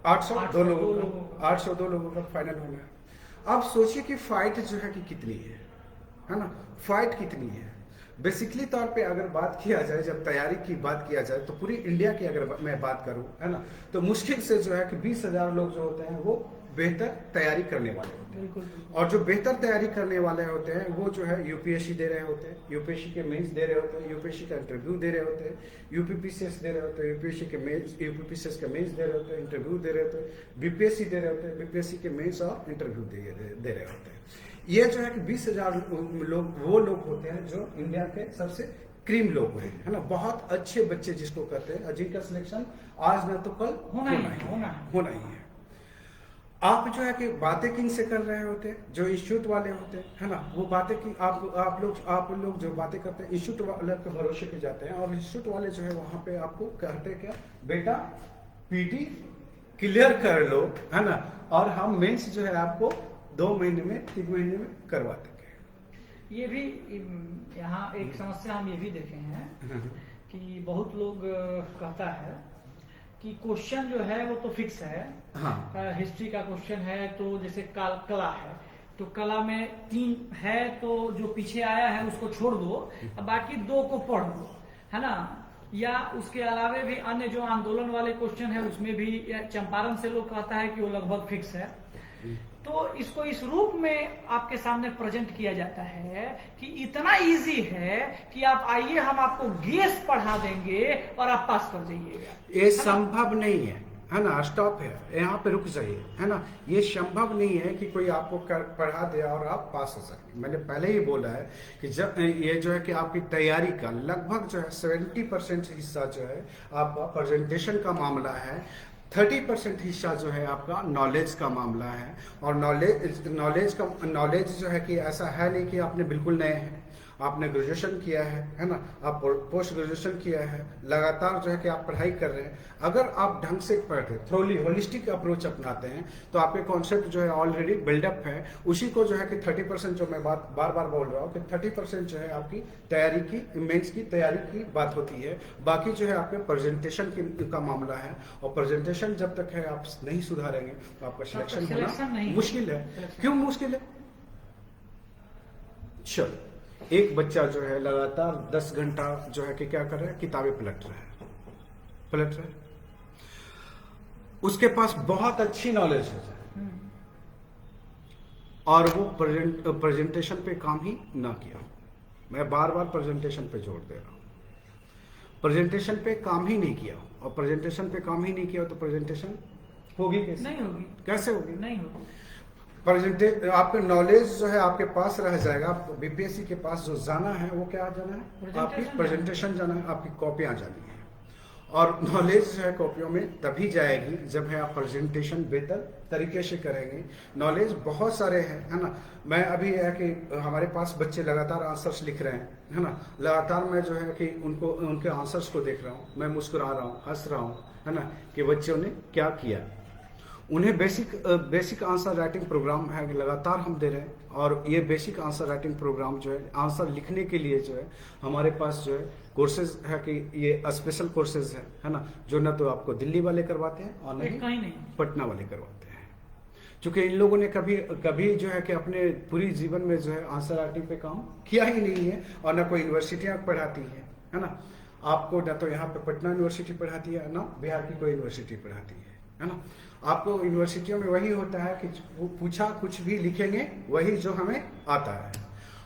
802 लोगों का, 802 लोगों का फाइनल होना है। अब सोचिए कि फाइट जो है कि कितनी है ना, फाइट कितनी है। बेसिकली तौर पे अगर बात किया जाए, जब तैयारी की बात किया जाए, तो पूरी इंडिया की अगर मैं बात करूं, है ना, तो मुश्किल से जो है कि 20,000 लोग जो होते हैं वो बेहतर तैयारी करने वाले होते हैं। बिल्कुल। और जो बेहतर तैयारी करने वाले होते हैं वो जो है यूपीएससी दे रहे होते हैं, यूपीएससी के मेंस दे रहे होते हैं, यूपीएससी का इंटरव्यू दे रहे होते हैं, यूपीपीसीएस दे रहे होते हैं, यूपीएससी के मेंस, यूपीपीसीएस के मेंस दे रहे होते हैं, इंटरव्यू दे रहे होते हैं, बीपीएससी दे रहे होते हैं, बीपीएससी के मेंस और इंटरव्यू दे रहे होते हैं। ये जो है कि 20,000 लोग वो लोग होते हैं जो इंडिया के सबसे क्रीम लोग हैं, है ना, बहुत अच्छे बच्चे जिसको कहते हैं, जिनका सिलेक्शन आज ना तो कल होना ही है। आप जो है कि बातें किन से कर रहे होते हैं, जो इंस्टीट्यूट वाले होते हैं, है ना, वो बातें की आप लोग जो बातें करते हैं इंस्टीट्यूट वाले के भरोसे पे जाते हैं, और इंस्टीट्यूट वाले जो है वहां पे आपको कहते हैं क्या, बेटा पीटी क्लियर कर लो, है ना, और हम मेंस जो है आपको 2 महीने में 3 महीने में करवा देंगे। ये भी यहाँ एक समस्या हम ये भी देखे हैं कि बहुत लोग कहता है कि क्वेश्चन जो है वो तो फिक्स है। हाँ। हिस्ट्री का क्वेश्चन है तो जैसे कला है तो कला में 3 है तो जो पीछे आया है उसको छोड़ दो, बाकी 2 को पढ़ दो, है ना। या उसके अलावे भी अन्य जो आंदोलन वाले क्वेश्चन है उसमें भी चंपारण से लोग कहता है कि वो लगभग फिक्स है। तो इसको इस रूप में आपके सामने प्रेजेंट किया जाता है कि इतना इजी है कि आप आइए हम आपको गेस पढ़ा देंगे और आप पास कर जाइएगा। ये संभव नहीं है ना, स्टॉप है, यहाँ पे रुक जाइए, है ना। ये संभव नहीं है कि कोई आपको पढ़ा दे और आप पास हो सके। मैंने पहले ही बोला है कि जब ये जो है कि आपकी तैयारी का लगभग जो है 70% हिस्सा जो है आपका प्रेजेंटेशन का मामला है, 30% हिस्सा जो है आपका नॉलेज का मामला है। और नॉलेज जो है कि ऐसा है नहीं कि आपने बिल्कुल नए हैं, आपने ग्रेजुएशन किया है ना, आप पोस्ट ग्रेजुएशन किया है, लगातार जो है कि आप पढ़ाई कर रहे हैं। अगर आप ढंग से पढ़ते, थ्रोली होलिस्टिक अप्रोच अपनाते हैं, तो आपके कॉन्सेप्ट जो है ऑलरेडी बिल्डअप है। उसी को जो है कि 30% जो मैं बात बार बार बोल रहा हूँ कि 30% जो है आपकी तैयारी की, मेंस की तैयारी की बात होती है। बाकी जो है आपके प्रेजेंटेशन का मामला है, और प्रेजेंटेशन जब तक है आप नहीं सुधारेंगे तो आपका सिलेक्शन होना मुश्किल है। क्यों मुश्किल है? चलो, एक बच्चा जो है लगातार 10 घंटा जो है कि क्या कर रहा है, किताबें पलट रहा है, उसके पास बहुत अच्छी नॉलेज है और वो प्रेजेंटेशन पे काम ही ना किया। मैं बार बार प्रेजेंटेशन पे जोर दे रहा हूं, प्रेजेंटेशन पे काम ही नहीं किया। और प्रेजेंटेशन पे काम ही नहीं किया तो प्रेजेंटेशन होगी कैसे? नहीं होगी। कैसे होगी? नहीं होगी। आपका नॉलेज जो है आपके पास रह जाएगा। आपको बीपीएससी के पास जो जाना है वो क्या जाना है? आपकी प्रेजेंटेशन जाना है, आपकी कॉपियां जानी है। और नॉलेज जो है कॉपियों में तभी जाएगी जब है आप प्रेजेंटेशन बेहतर तरीके से करेंगे। नॉलेज बहुत सारे हैं, है ना। मैं अभी है कि हमारे पास बच्चे लगातार आंसर्स लिख रहे हैं, है ना। लगातार मैं जो है कि उनके आंसर्स को देख रहा हूँ, मैं मुस्कुरा रहा हूँ, हंस रहा हूँ, है ना, कि बच्चों ने क्या किया। उन्हें बेसिक आंसर राइटिंग प्रोग्राम है लगातार हम दे रहे हैं। और ये बेसिक आंसर राइटिंग प्रोग्राम जो है, आंसर लिखने के लिए जो है हमारे पास जो है कोर्सेज है कि ये स्पेशल कोर्सेज है ना, जो ना तो आपको दिल्ली वाले करवाते हैं और नहीं पटना वाले करवाते हैं। क्योंकि इन लोगों ने कभी जो है कि अपने पूरी जीवन में जो है आंसर राइटिंग पे काम किया ही नहीं है, और ना कोई यूनिवर्सिटियां पढ़ाती है ना। आपको ना तो यहाँ पे पटना यूनिवर्सिटी पढ़ाती है, ना बिहार की कोई यूनिवर्सिटी पढ़ाती है ना। आपको यूनिवर्सिटियों में वही होता है कि पूछा कुछ भी लिखेंगे वही जो हमें आता है।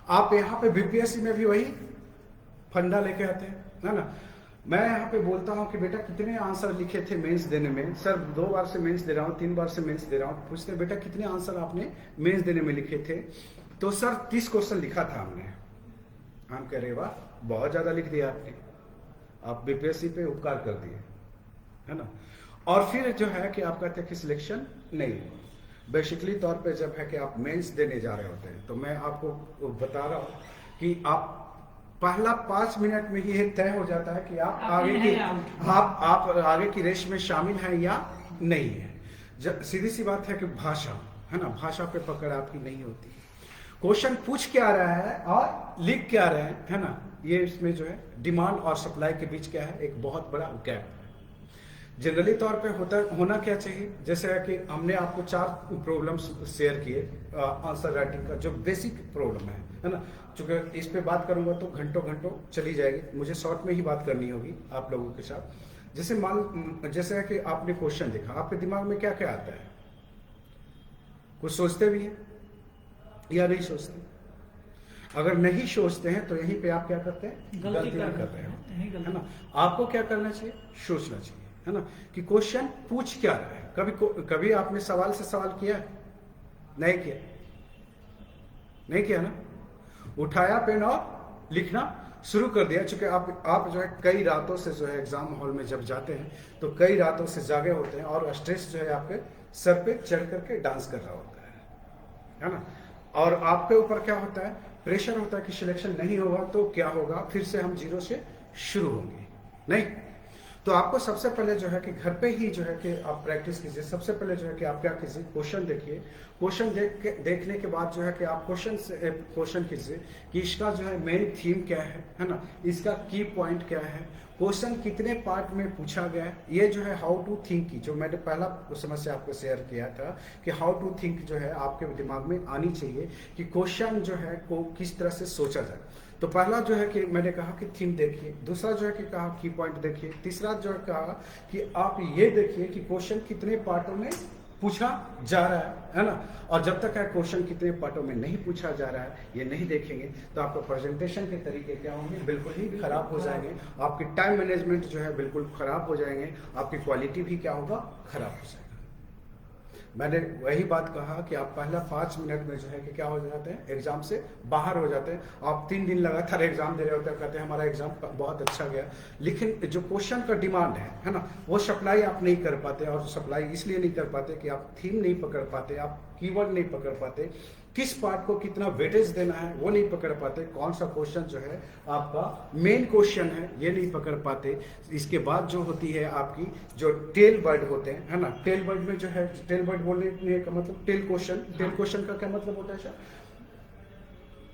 आप यहाँ पे बीपीएससी में भी वही फंडा लेके आते हैं, है ना। मैं यहाँ पे बोलता हूँ कि बेटा कितने आंसर लिखे थे मेंस देने में? सर 2 बार से मेंस दे रहा हूँ, 3 बार से मेंस दे रहा हूँ। पूछते हैं बेटा कितने आंसर आपने मेंस देने में लिखे थे? तो सर 30 क्वेश्चन लिखा था हमने। हम कह रहे वाह, बहुत ज्यादा लिख दिया आपने, आप बीपीएससी पे उपकार कर दिए, है ना। और फिर जो है कि आप कहते हैं कि सिलेक्शन नहीं हुआ। बेसिकली तौर पे जब है कि आप मेंस देने जा रहे होते हैं, तो मैं आपको बता रहा हूँ कि आप पहला 5 मिनट में ही तय हो जाता है कि आप आगे की रेस में शामिल हैं या नहीं है। सीधी सी बात है कि भाषा, है ना, भाषा पे पकड़ आपकी नहीं होती। क्वेश्चन पूछ क्या रहा है और लिख क्या रहे हैं, है ना, ये इसमें जो है डिमांड और सप्लाई के बीच क्या है, एक बहुत बड़ा गैप है। जनरली तौर पे होना क्या चाहिए, जैसे है कि हमने आपको 4 प्रॉब्लम्स शेयर किए आंसर राइटिंग का, जो बेसिक प्रॉब्लम है ना। चूंकि इस पे बात करूंगा तो घंटों घंटों चली जाएगी, मुझे शॉर्ट में ही बात करनी होगी आप लोगों के साथ। जैसे है कि आपने क्वेश्चन देखा, आपके दिमाग में क्या क्या आता है? कुछ सोचते भी हैं या नहीं सोचते? अगर नहीं सोचते हैं तो यहीं पे आप क्या करते हैं? गलतियां करते हैं, है ना। आपको क्या करना चाहिए? सोचना चाहिए, है ना, कि क्वेश्चन पूछ क्या रहा है। कभी आपने सवाल से सवाल किया? नहीं किया, नहीं किया ना। उठाया पेन और लिखना शुरू कर दिया। चूंकि आप जो है कई रातों से जो है एग्जाम हॉल में जब जाते हैं तो कई रातों से जागे होते हैं और स्ट्रेस जो है आपके सर पे चढ़ करके डांस कर रहा होता है ना। और आपके ऊपर क्या होता है? प्रेशर होता है कि सिलेक्शन नहीं होगा तो क्या होगा, फिर से हम जीरो से शुरू होंगे। नहीं, तो आपको सबसे पहले जो है कि घर पे ही जो है कि आप प्रैक्टिस कीजिए। सबसे पहले जो है कि आप क्या कीजिए? क्वेश्चन देखिए। क्वेश्चन देखने के बाद जो है कि आप क्वेश्चन कीजिए कि इसका जो है मेन थीम क्या है ना, इसका की पॉइंट क्या है, क्वेश्चन कितने पार्ट में पूछा गया है। ये जो है हाउ टू थिंक की जो मैंने पहला समस्या आपको शेयर किया था कि हाउ टू थिंक जो है आपके दिमाग में आनी चाहिए कि क्वेश्चन जो है को किस तरह से सोचा जाए। तो पहला जो है कि मैंने कहा कि थीम देखिए, दूसरा जो है कि कहा की पॉइंट देखिए, तीसरा जो है कहा कि आप ये देखिए कि क्वेश्चन कितने पार्टों में पूछा जा रहा है ना। और जब तक है क्वेश्चन कितने पार्टों में नहीं पूछा जा रहा है ये नहीं देखेंगे तो आपका प्रेजेंटेशन के तरीके क्या होंगे? बिल्कुल ही खराब हो जाएंगे। आपकी टाइम मैनेजमेंट जो है बिल्कुल खराब हो जाएंगे, आपकी क्वालिटी भी क्या होगा? खराब हो जाएगा। मैंने वही बात कहा कि आप पहला 5 मिनट में जो है कि क्या हो जाते हैं? एग्जाम से बाहर हो जाते हैं। आप 3 दिन लगातार एग्जाम दे रहे होते हैं, कहते हैं हमारा एग्जाम बहुत अच्छा गया, लेकिन जो क्वेश्चन का डिमांड है ना, वो सप्लाई आप नहीं कर पाते। और सप्लाई इसलिए नहीं कर पाते कि आप थीम नहीं पकड़ पाते, आप कीवर्ड नहीं पकड़ पाते, किस पार्ट को कितना वेटेज देना है वो नहीं पकड़ पाते, कौन सा क्वेश्चन जो है आपका मेन क्वेश्चन है ये नहीं पकड़ पाते। इसके बाद जो होती है आपकी जो टेल वर्ड होते हैं, है ना, टेल वर्ड में जो है, टेल वर्ड बोलने का मतलब टेल क्वेश्चन का क्या मतलब होता है सर?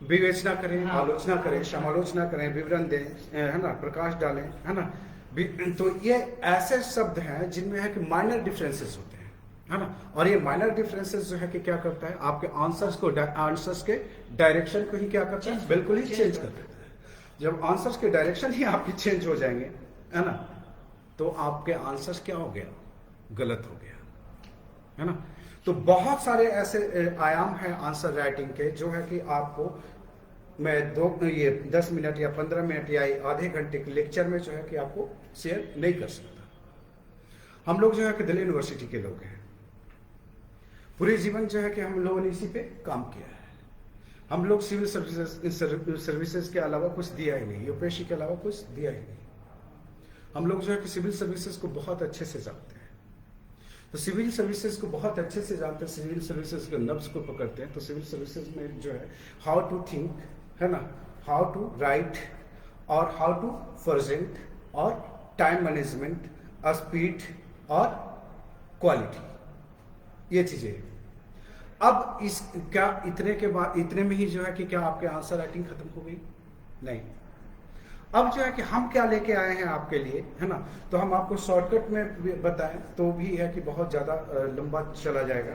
विवेचना करें, आलोचना करें, समालोचना करें, विवरण दें, है ना, प्रकाश डालें, है ना। तो ये ऐसे शब्द हैं जिनमें है कि माइनर डिफरेंसेस होते हैं, है ना। और ये माइनर डिफरेंसेस जो है कि क्या करता है? आपके आंसर्स के डायरेक्शन को ही क्या करता है? बिल्कुल ही चेंज कर देता है। जब आंसर्स के डायरेक्शन ही आपके चेंज हो जाएंगे, है ना, तो आपके आंसर्स क्या हो गया? गलत हो गया, है ना। तो बहुत सारे ऐसे आयाम हैं आंसर राइटिंग के जो है कि आपको मैं 10 मिनट या 15 मिनट या आधे घंटे के लेक्चर में जो है कि आपको शेयर नहीं कर सकता। हम लोग जो है कि दिल्ली यूनिवर्सिटी के लोग हैं, पूरे जीवन जो है कि हम लोगों ने इसी पे काम किया है। हम लोग सिविल सर्विसेज के अलावा कुछ दिया ही नहीं, यूपीएससी के अलावा कुछ दिया ही नहीं। हम लोग जो है कि सिविल सर्विसेज को बहुत अच्छे से जानते हैं। तो सिविल सर्विसेज को बहुत अच्छे से जानते हैं, सिविल सर्विसेज के नब्ज को पकड़ते हैं। तो सिविल सर्विसेज में जो है हाउ टू थिंक, है ना, हाउ टू राइट और हाउ टू प्रेजेंट और टाइम मैनेजमेंट, स्पीड और क्वालिटी, ये चीजें। अब इतने में ही जो है कि क्या आपके आंसर राइटिंग खत्म हो गई? नहीं। अब जो है कि हम क्या लेके आए हैं आपके लिए, है ना, तो हम आपको शॉर्टकट में बताएं तो भी है कि बहुत ज्यादा लंबा चला जाएगा।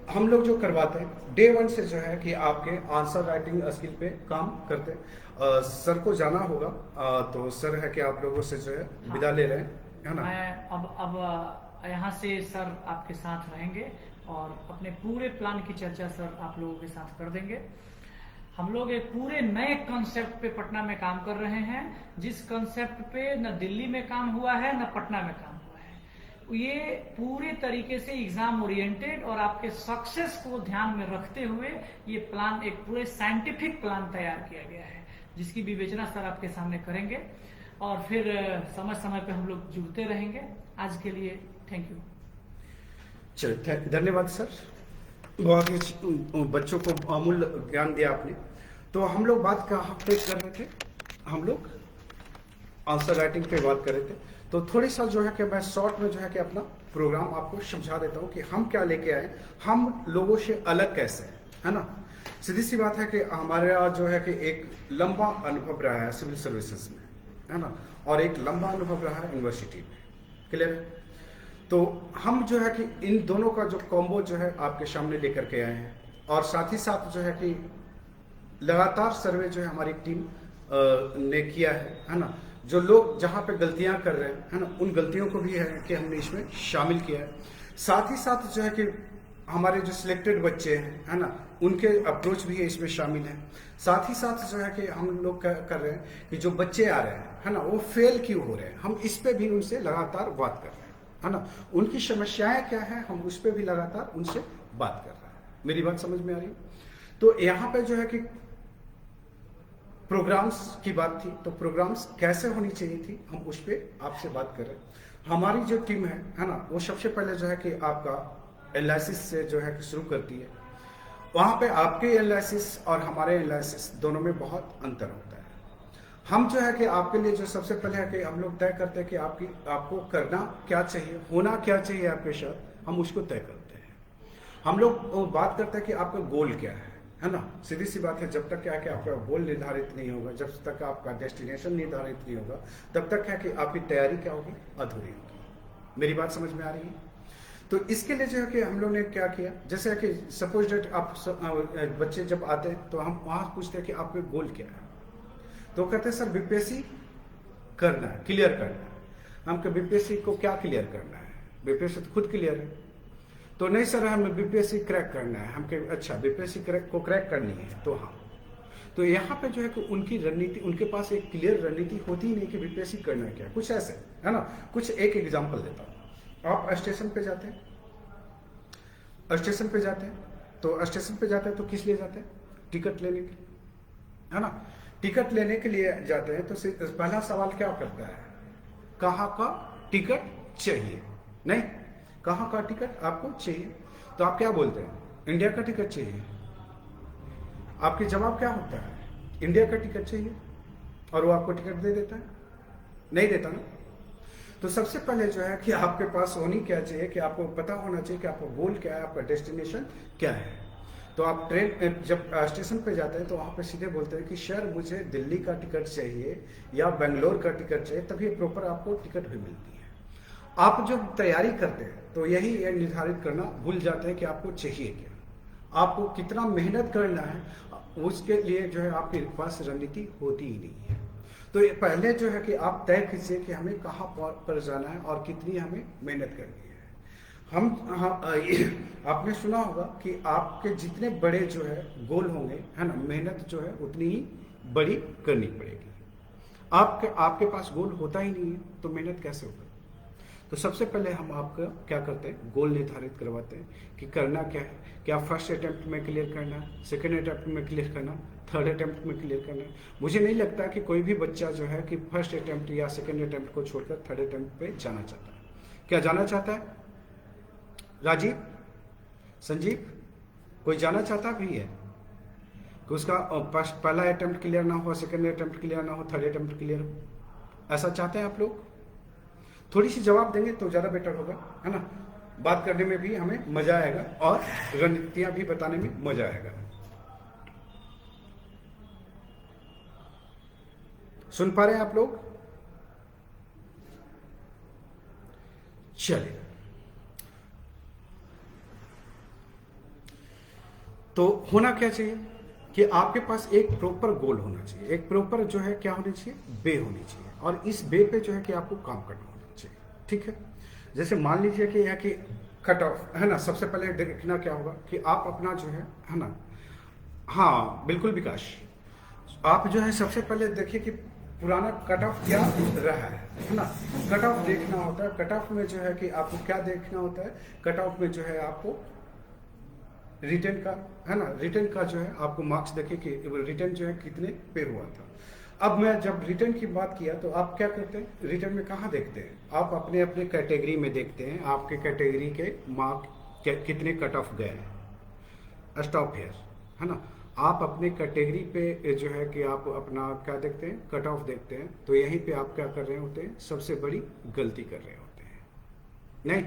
हम लोग जो करवाते हैं डे 1 से जो है कि आपके आंसर राइटिंग स्किल पे काम करते हैं। सर को जाना होगा, तो सर है कि आप लोगों से जो है विदा ले रहे हैं, है ना। मैं अब यहाँ से सर आपके साथ रहेंगे और अपने पूरे प्लान की चर्चा सर आप लोगों के साथ कर देंगे। हम लोग एक पूरे नए कॉन्सेप्ट पे पटना में काम कर रहे हैं, जिस कॉन्सेप्ट पे न दिल्ली में काम हुआ है न पटना में काम हुआ है। ये पूरे तरीके से एग्जाम ओरिएंटेड और आपके सक्सेस को ध्यान में रखते हुए ये प्लान, एक पूरे साइंटिफिक प्लान तैयार किया गया है, जिसकी विवेचना सर आपके सामने करेंगे और फिर समय समय पे हम लोग जुड़ते रहेंगे। आज के लिए थैंक यू। चलिए, धन्यवाद सर, बहुत ही बच्चों को अमूल्य ज्ञान दिया आपने। तो हम लोग बात कहाँ पे कर रहे थे? हम लोग आंसर राइटिंग पे बात कर रहे थे। तो थोड़ी सा जो है कि मैं शॉर्ट में जो है कि अपना प्रोग्राम आपको समझा देता हूँ कि हम क्या लेके आए, हम लोगों से अलग कैसे, है ना। सीधी सी बात है कि हमारा जो है कि एक लंबा अनुभव रहा है सिविल सर्विसेज में, है ना, और एक लंबा अनुभव रहा है यूनिवर्सिटी में, क्लियर है। तो हम जो है कि इन दोनों का जो कॉम्बो जो है आपके सामने लेकर के आए हैं, और साथ ही साथ जो है कि लगातार सर्वे जो है हमारी टीम ने किया है ना, जो लोग जहाँ पे गलतियाँ कर रहे हैं है ना, उन गलतियों को भी है कि हमने इसमें शामिल किया है। साथ ही साथ जो है कि हमारे जो सिलेक्टेड बच्चे हैं है ना, उनके अप्रोच भी इसमें शामिल है। साथ ही साथ जो है कि हम लोग कर रहे हैं कि जो बच्चे आ रहे हैं है ना, वो फेल क्यों हो रहे हैं, हम इस पे भी उनसे लगातार बात कर रहे हैं है ना। उनकी समस्याएं क्या है, हम उस पे भी लगातार उनसे बात कर रहे हैं। मेरी बात समझ में आ रही है? तो यहाँ पे जो है कि प्रोग्राम्स की बात थी, तो प्रोग्राम्स कैसे होनी चाहिए थी, हम उस पर आपसे बात कर रहे हैं। हमारी जो टीम है ना, वो सबसे पहले जो है कि आपका एनालिसिस से जो है कि शुरू करती है। वहाँ पे आपके एनालिसिस और हमारे एनालिसिस दोनों में बहुत अंतर होता है। हम जो है कि आपके लिए जो सबसे पहले है कि हम लोग तय करते हैं कि आपको करना क्या चाहिए, होना क्या चाहिए आपके साथ, हम उसको तय करते हैं। हम लोग बात करते हैं कि आपका गोल क्या है ना। सीधी सी बात है, जब तक क्या है कि आपका गोल निर्धारित नहीं होगा, जब तक आपका डेस्टिनेशन निर्धारित नहीं होगा, तब तक क्या है कि आपकी तैयारी क्या होगी, अधूरी होगी। मेरी बात समझ में आ रही है? तो इसके लिए जो है कि हम लोग ने क्या किया, जैसे कि सपोज डेट आप बच्चे जब आते हैं तो हम वहाँ पूछते हैं कि आपके गोल क्या है, तो कहते हैं सर बीपीएससी करना है, क्लियर करना है। हम कह बीपीएससी को क्या क्लियर करना है, बीपीएससी तो खुद क्लियर है। तो नहीं सर हमें बीपीएससी क्रैक करना है। हम कह अच्छा बीपीएससी को क्रैक करनी है, तो हाँ। तो यहाँ पे जो है कि उनकी रणनीति, उनके पास एक क्लियर रणनीति होती ही नहीं कि बीपीएससी करना है क्या, कुछ ऐसे है ना। कुछ एक एग्जाम्पल देता हूँ। आप स्टेशन पे जाते हैं, स्टेशन पे जाते हैं तो स्टेशन पे जाते हैं तो किस लिए जाते हैं, टिकट लेने के लिए है ना। टिकट लेने के लिए जाते हैं तो पहला सवाल क्या करता है, कहाँ का टिकट चाहिए, नहीं कहाँ का टिकट आपको चाहिए। तो आप क्या बोलते हैं, इंडिया का टिकट चाहिए। आपके जवाब क्या होता है, इंडिया का टिकट चाहिए, और वो आपको टिकट दे देता है, नहीं देता ना। तो सबसे पहले जो है कि आपके पास होनी क्या चाहिए, कि आपको पता होना चाहिए कि आपका गोल क्या है, आपका डेस्टिनेशन क्या है। तो आप ट्रेन जब स्टेशन पे जाते हैं तो वहाँ पे सीधे बोलते हैं कि सर मुझे दिल्ली का टिकट चाहिए या बेंगलोर का टिकट चाहिए, तभी प्रॉपर आपको टिकट भी मिलती है। आप जब तैयारी करते हैं तो यही निर्धारित करना भूल जाते हैं कि आपको चाहिए क्या, आपको कितना मेहनत करना है, उसके लिए जो है आपके पास रणनीति होती ही नहीं है। तो पहले जो है कि आप तय कीजिए कि हमें कहाँ पर जाना है और कितनी हमें मेहनत करनी है। आपने सुना होगा कि आपके जितने बड़े जो है गोल होंगे है ना, मेहनत जो है उतनी ही बड़ी करनी पड़ेगी। आपके पास गोल होता ही नहीं है तो मेहनत कैसे होगा। तो सबसे पहले हम आपका क्या करते हैं, गोल निर्धारित करवाते हैं कि करना क्या है। क्या फर्स्ट अटेम्प्ट में क्लियर करना है, सेकेंड अटेम्प्ट में क्लियर करना, थर्ड अटेम्प्ट में क्लियर करना है। मुझे नहीं लगता कि कोई भी बच्चा जो है कि फर्स्ट अटेम्प्ट या सेकेंड अटेम्प्ट को छोड़कर थर्ड अटेम्प्ट पे जाना चाहता है। क्या जाना चाहता है राजीव, संजीव, कोई जाना चाहता भी है कि उसका पहला अटेम्प्ट क्लियर ना हो, सेकेंड अटेम्प्ट क्लियर ना हो, थर्ड अटेम्प्ट क्लियर हो, ऐसा चाहते हैं आप लोग? थोड़ी सी जवाब देंगे तो ज़्यादा बेटर होगा है ना। बात करने में भी हमें मजा आएगा और रणनीतियां भी बताने में मजा आएगा। सुन पा रहे हैं आप लोग? चलिए, तो होना क्या चाहिए कि आपके पास एक प्रॉपर गोल होना चाहिए, एक प्रॉपर जो है क्या होनी चाहिए, बे होनी चाहिए, और इस बे पे जो है कि आपको काम करना होना चाहिए। ठीक है, जैसे मान लीजिए कि यहाँ की कट ऑफ है ना, सबसे पहले देखना क्या होगा कि आप अपना जो है ना, हाँ बिल्कुल विकास, आप जो है सबसे पहले देखिए कि पुराना कट ऑफ क्या रहा है ना। कट ऑफ देखना होता है। कट ऑफ में जो है कि आपको क्या देखना होता है, कट ऑफ में जो है आपको रिटर्न का है ना, रिटर्न का जो है आपको मार्क्स देखे कि रिटर्न जो है कितने पे हुआ था। अब मैं जब रिटर्न की बात किया तो आप क्या करते हैं, रिटर्न में कहाँ देखते हैं, आप अपने अपने कैटेगरी में देखते हैं, आपके कैटेगरी के मार्क कितने कट ऑफ गए हैं, स्टॉप हेयर है ना। आप अपने कैटेगरी पे जो है कि आप अपना क्या देखते हैं, कट ऑफ देखते हैं। तो यहीं पे आप क्या कर रहे होते हैं, सबसे बड़ी गलती कर रहे होते हैं। नहीं,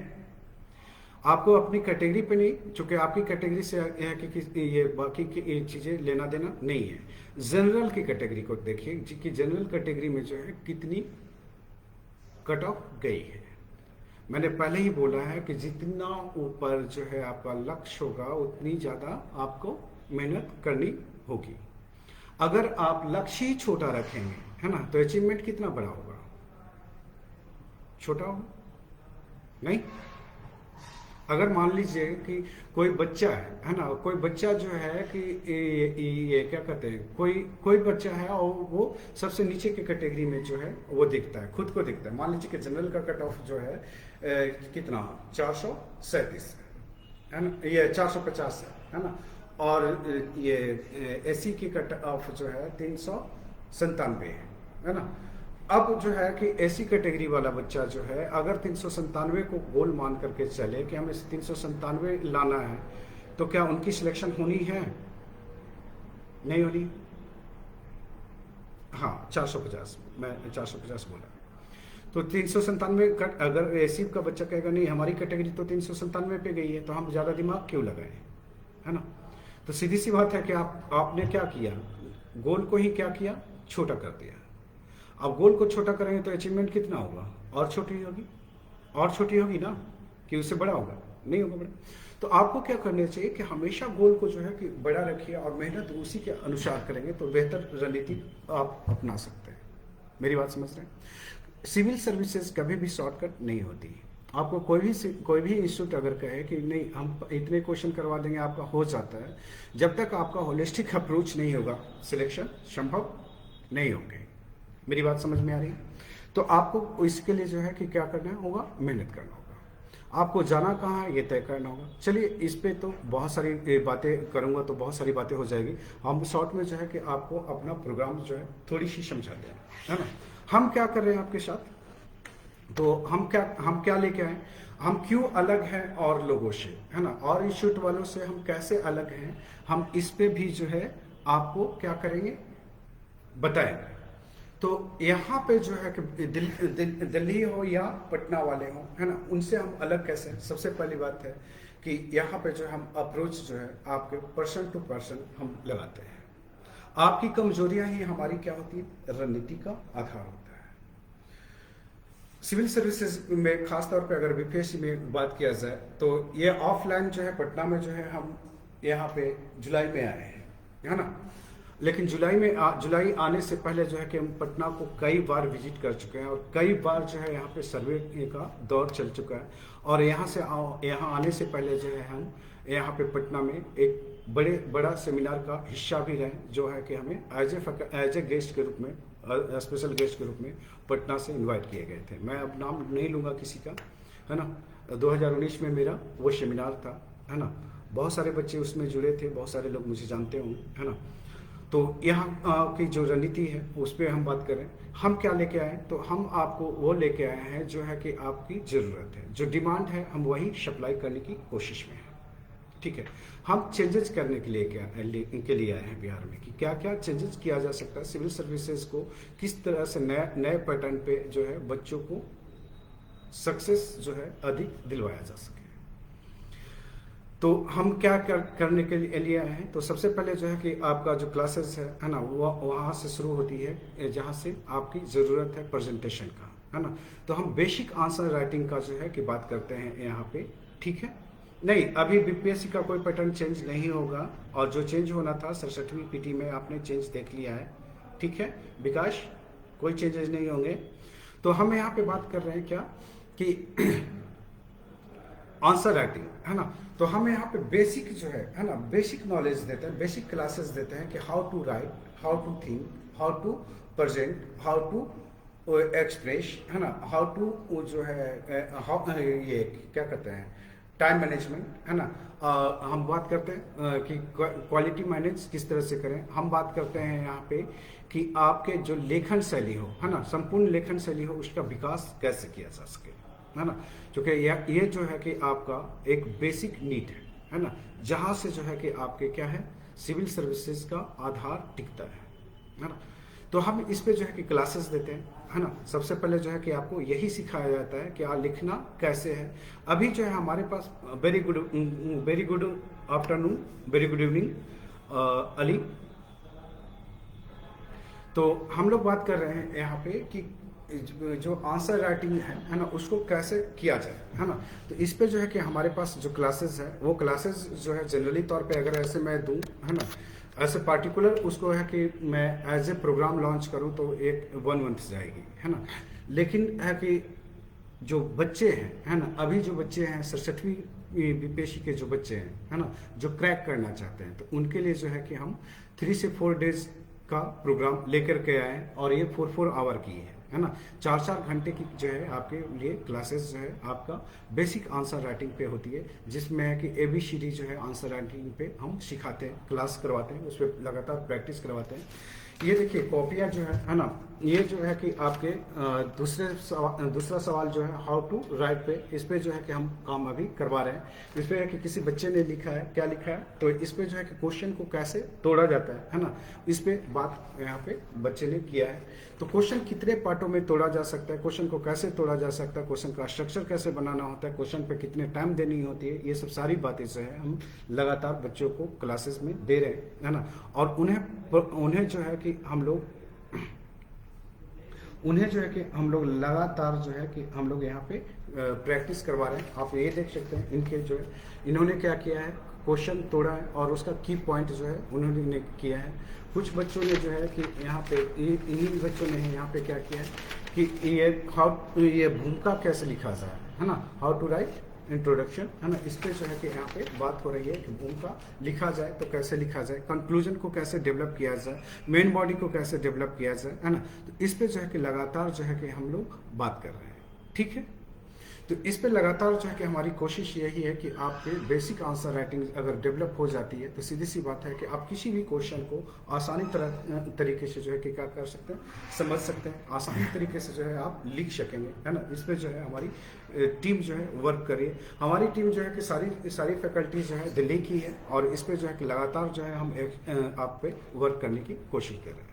आपको अपनी कैटेगरी पे नहीं, चूंकि आपकी कैटेगरी से है कि ये बाकी की चीज़ें लेना देना नहीं है। जनरल की कैटेगरी को देखिए कि जनरल कैटेगरी में जो है कितनी कट ऑफ गई है। मैंने पहले ही बोला है कि जितना ऊपर जो है आपका लक्ष्य होगा उतनी ज़्यादा आपको मेहनत करनी होगी। अगर आप लक्ष्य ही छोटा रखेंगे, है ना, तो अचीवमेंट कितना बड़ा होगा? छोटा होगा नहीं। अगर मान लीजिए कि कोई बच्चा है ना, कोई बच्चा जो है कि ये क्या कहते हैं, कोई बच्चा है और वो सबसे नीचे के कैटेगरी में जो है वो दिखता है, खुद को दिखता है। मान लीजिए कि जनरल का कट ऑफ जो है कितना 437 है ना, ये 450 है ना, और ये एससी की कट ऑफ जो है 397 है ना। अब जो है कि एसी कैटेगरी वाला बच्चा जो है अगर 397 को गोल मान करके चले कि हमें 397 लाना है, तो क्या उनकी सिलेक्शन होनी है? नहीं होनी। हाँ 450, मैं 450 बोला। तो 397 कट, अगर एसी का बच्चा कहेगा नहीं हमारी कैटेगरी तो 397 पे गई है, तो हम ज़्यादा दिमाग क्यों लगाएं, है ना। तो सीधी सी बात है कि आपने क्या किया, गोल को ही क्या किया, छोटा कर दिया। अब गोल को छोटा करेंगे तो अचीवमेंट कितना होगा? और छोटी होगी, और छोटी होगी ना, कि उससे बड़ा होगा? नहीं होगा बड़ा। तो आपको क्या करना चाहिए कि हमेशा गोल को जो है कि बड़ा रखिए और मेहनत उसी के अनुसार करेंगे तो बेहतर रणनीति आप अपना सकते हैं। मेरी बात समझ रहे हैं? सिविल सर्विसेज कभी भी शॉर्टकट नहीं होती। आपको कोई भी इंस्टीट्यूट अगर कहे कि नहीं हम इतने क्वेश्चन करवा देंगे आपका हो जाता है, जब तक आपका होलिस्टिक अप्रोच नहीं होगा सिलेक्शन संभव नहीं होंगे। मेरी बात समझ में आ रही है? तो आपको इसके लिए जो है कि क्या करना होगा, मेहनत करना होगा। आपको जाना कहाँ है ये तय करना होगा। चलिए इस पे तो बहुत सारी बातें करूंगा तो बहुत सारी बातें हो जाएगी। हम शॉर्ट में जो है कि आपको अपना प्रोग्राम जो है थोड़ी सी समझाते हैं, है ना। हम क्या कर रहे हैं आपके साथ, तो हम क्या लेके आए, हम क्यों अलग हैं और लोगों से, है ना, और इंस्टीट्यूट वालों से हम कैसे अलग हैं, हम इस पे भी जो है आपको क्या करेंगे बताएंगे। तो यहाँ पे जो है कि दिल्ली हो या पटना वाले हो, है ना, उनसे हम अलग कैसे हैं। सबसे पहली बात है कि यहाँ पे जो हम अप्रोच जो है आपके पर्सन टू पर्सन हम लगाते हैं। आपकी कमजोरियां ही हमारी क्या होती है, रणनीति का आधार होता है। सिविल सर्विसेज में खासतौर पे अगर बीपीएससी में बात किया जाए तो ये ऑफलाइन जो है पटना में जो है हम यहाँ पे जुलाई में आए हैं, है ना। लेकिन जुलाई आने से पहले जो है कि हम पटना को कई बार विजिट कर चुके हैं और कई बार जो है यहाँ पे सर्वे का दौर चल चुका है। और यहाँ आने से पहले जो है हम यहाँ पे पटना में एक बड़ा सेमिनार का हिस्सा भी रहे, जो है कि हमें एज ए गेस्ट के रूप में, स्पेशल गेस्ट के रूप में पटना से इन्वाइट किए गए थे। मैं अब नाम नहीं लूँगा किसी का, है ना। 2019 में मेरा वो सेमिनार था, है ना। बहुत सारे बच्चे उसमें जुड़े थे, बहुत सारे लोग मुझे जानते होंगे, है ना। तो यहाँ की जो रणनीति है उस पर हम बात करें, हम क्या लेके आए, तो हम आपको वो लेके आए हैं जो है कि आपकी ज़रूरत है, जो डिमांड है हम वही सप्लाई करने की कोशिश में हैं, ठीक है। हम चेंजेस करने के लिए आए हैं बिहार में कि क्या क्या चेंजेस किया जा सकता है, सिविल सर्विसेज को किस तरह से नए पैटर्न पे जो है बच्चों को सक्सेस जो है अधिक दिलवाया जा सके। तो हम क्या करने के लिए आए हैं, तो सबसे पहले जो है कि आपका जो क्लासेस है ना, वो वहाँ से शुरू होती है जहाँ से आपकी ज़रूरत है प्रेजेंटेशन का, है ना। तो हम बेसिक आंसर राइटिंग का जो है कि बात करते हैं यहाँ पे, ठीक है। नहीं, अभी बीपीएससी का कोई पैटर्न चेंज नहीं होगा, और जो चेंज होना था 67वीं पीटी में आपने चेंज देख लिया है, ठीक है। विकास, कोई चेंजेस नहीं होंगे। तो हम यहाँ पे बात कर रहे हैं क्या कि आंसर राइटिंग, है ना। तो हम यहाँ पे बेसिक जो है ना, बेसिक नॉलेज देते हैं, बेसिक क्लासेस देते हैं कि how to write, how to think, how to present, how to express, है ना, हाउ टू जो है ये क्या कहते हैं टाइम मैनेजमेंट, है ना। हम बात करते हैं कि क्वालिटी मैनेज किस तरह से करें। हम बात करते हैं यहाँ पे कि आपके जो लेखन शैली हो, है ना, संपूर्ण लेखन शैली हो, उसका विकास कैसे किया जा सके, है ना। क्योंकि ये जो है कि आपका एक बेसिक नीड है ना, जहाँ से जो है कि आपके क्या है सिविल सर्विसेज का आधार टिकता है ना। तो हम इस पे जो है कि क्लासेस देते हैं, है ना। सबसे पहले जो है कि आपको यही सिखाया जाता है कि लिखना कैसे है। अभी जो है हमारे पास very good afternoon, very good evening Ali. तो हम लोग बात कर रहे हैं यहाँ पे कि जो आंसर राइटिंग है ना, उसको कैसे किया जाए, है ना। तो इस पे जो है कि हमारे पास जो क्लासेस है, वो क्लासेस जो है जनरली तौर पे अगर ऐसे मैं दूं, है ना, ऐसे पार्टिकुलर उसको है कि मैं एज ए प्रोग्राम लॉन्च करूं तो 1 मंथ जाएगी, है ना। लेकिन है कि जो बच्चे हैं, है ना, अभी जो बच्चे हैं 67वीं बीपीएससी के जो बच्चे हैं, है ना, जो क्रैक करना चाहते हैं, तो उनके लिए जो है कि हम 3 से 4 डेज का प्रोग्राम लेकर के आए, और ये 4 आवर की है ना। 4 घंटे की जो है आपके लिए क्लासेस जो है आपका बेसिक आंसर राइटिंग पे होती है, जिसमें है कि ABCD जो है आंसर राइटिंग पे हम सिखाते हैं, क्लास करवाते हैं, उस पर लगातार प्रैक्टिस करवाते हैं। ये देखिए कॉपियाँ जो है ना, ये जो है कि आपके दूसरा सवाल जो है हाउ टू राइट पे, इस पे जो है कि हम काम अभी करवा रहे हैं। इस पे है कि किसी बच्चे ने लिखा है, क्या लिखा है, तो इस पे जो है कि क्वेश्चन को कैसे तोड़ा जाता है ना, इस पे बात यहाँ पे बच्चे ने किया है। तो क्वेश्चन कितने पार्टों में तोड़ा जा सकता है, क्वेश्चन को कैसे तोड़ा जा सकता है, क्वेश्चन का स्ट्रक्चर कैसे बनाना होता है, क्वेश्चन पे कितने टाइम देनी होती है, ये सब सारी बातें जो है हम लगातार बच्चों को क्लासेस में दे रहे हैं, है ना। और उन्हें जो है कि हम लोग लगातार जो है कि हम लोग यहाँ पे प्रैक्टिस करवा रहे हैं। आप ये देख सकते हैं इनके जो है, इन्होंने क्या किया है, क्वेश्चन तोड़ा है और उसका की पॉइंट जो है उन्होंने किया है। कुछ बच्चों ने जो है कि यहाँ पे इन्हीं बच्चों ने यहाँ पे क्या किया है कि ये भूमिका कैसे लिखा जाए, है ना, हाउ टू राइट इंट्रोडक्शन, है ना। इस पे जो है कि यहाँ पे बात हो रही है कि भूमिका लिखा जाए तो कैसे लिखा जाए, कंक्लूजन को कैसे डेवलप किया जाए, मेन बॉडी को कैसे डेवलप किया जाए, है ना। तो इस पे जो है कि लगातार जो है कि हम लोग बात कर रहे हैं, ठीक है। तो इस पे लगातार जो है कि हमारी कोशिश यही है कि आपके बेसिक आंसर राइटिंग अगर डेवलप हो जाती है, तो सीधी सी बात है कि आप किसी भी क्वेश्चन को आसानी तरीके से जो है कि क्या कर सकते हैं, समझ सकते हैं, आसानी तरीके से जो है आप लिख सकेंगे, है ना। इस पे जो है हमारी टीम जो है वर्क करिए। हमारी टीम जो है कि सारी फैकल्टी जो है दिल्ली की है, और इस पे जो है कि लगातार जो है हम आप पे वर्क करने की कोशिश कर रहे हैं।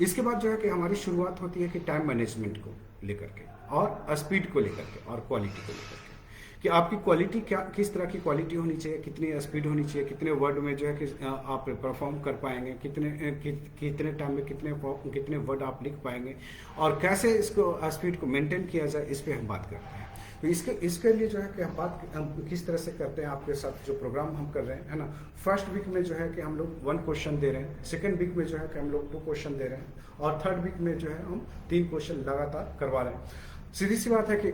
इसके बाद जो है कि हमारी शुरुआत होती है कि टाइम मैनेजमेंट को लेकर के, और स्पीड को लेकर के, और क्वालिटी को लेकर के, कि आपकी क्वालिटी किस तरह की क्वालिटी होनी चाहिए, कितनी स्पीड होनी चाहिए, कितने वर्ड में जो है कि आप परफॉर्म कर पाएंगे, कितने टाइम में कितने वर्ड आप लिख पाएंगे, और कैसे इसको स्पीड को मेंटेन किया जाए, इस पर हम बात करते हैं। तो इसके लिए जो है कि हम किस तरह से करते हैं आपके साथ जो प्रोग्राम हम कर रहे हैं, है ना। फर्स्ट वीक में जो है कि हम लोग 1 क्वेश्चन दे रहे हैं, सेकंड वीक में जो है कि हम लोग 2 क्वेश्चन दे रहे हैं, और थर्ड वीक में जो है हम 3 क्वेश्चन लगातार करवा रहे हैं। सीधी सी बात है कि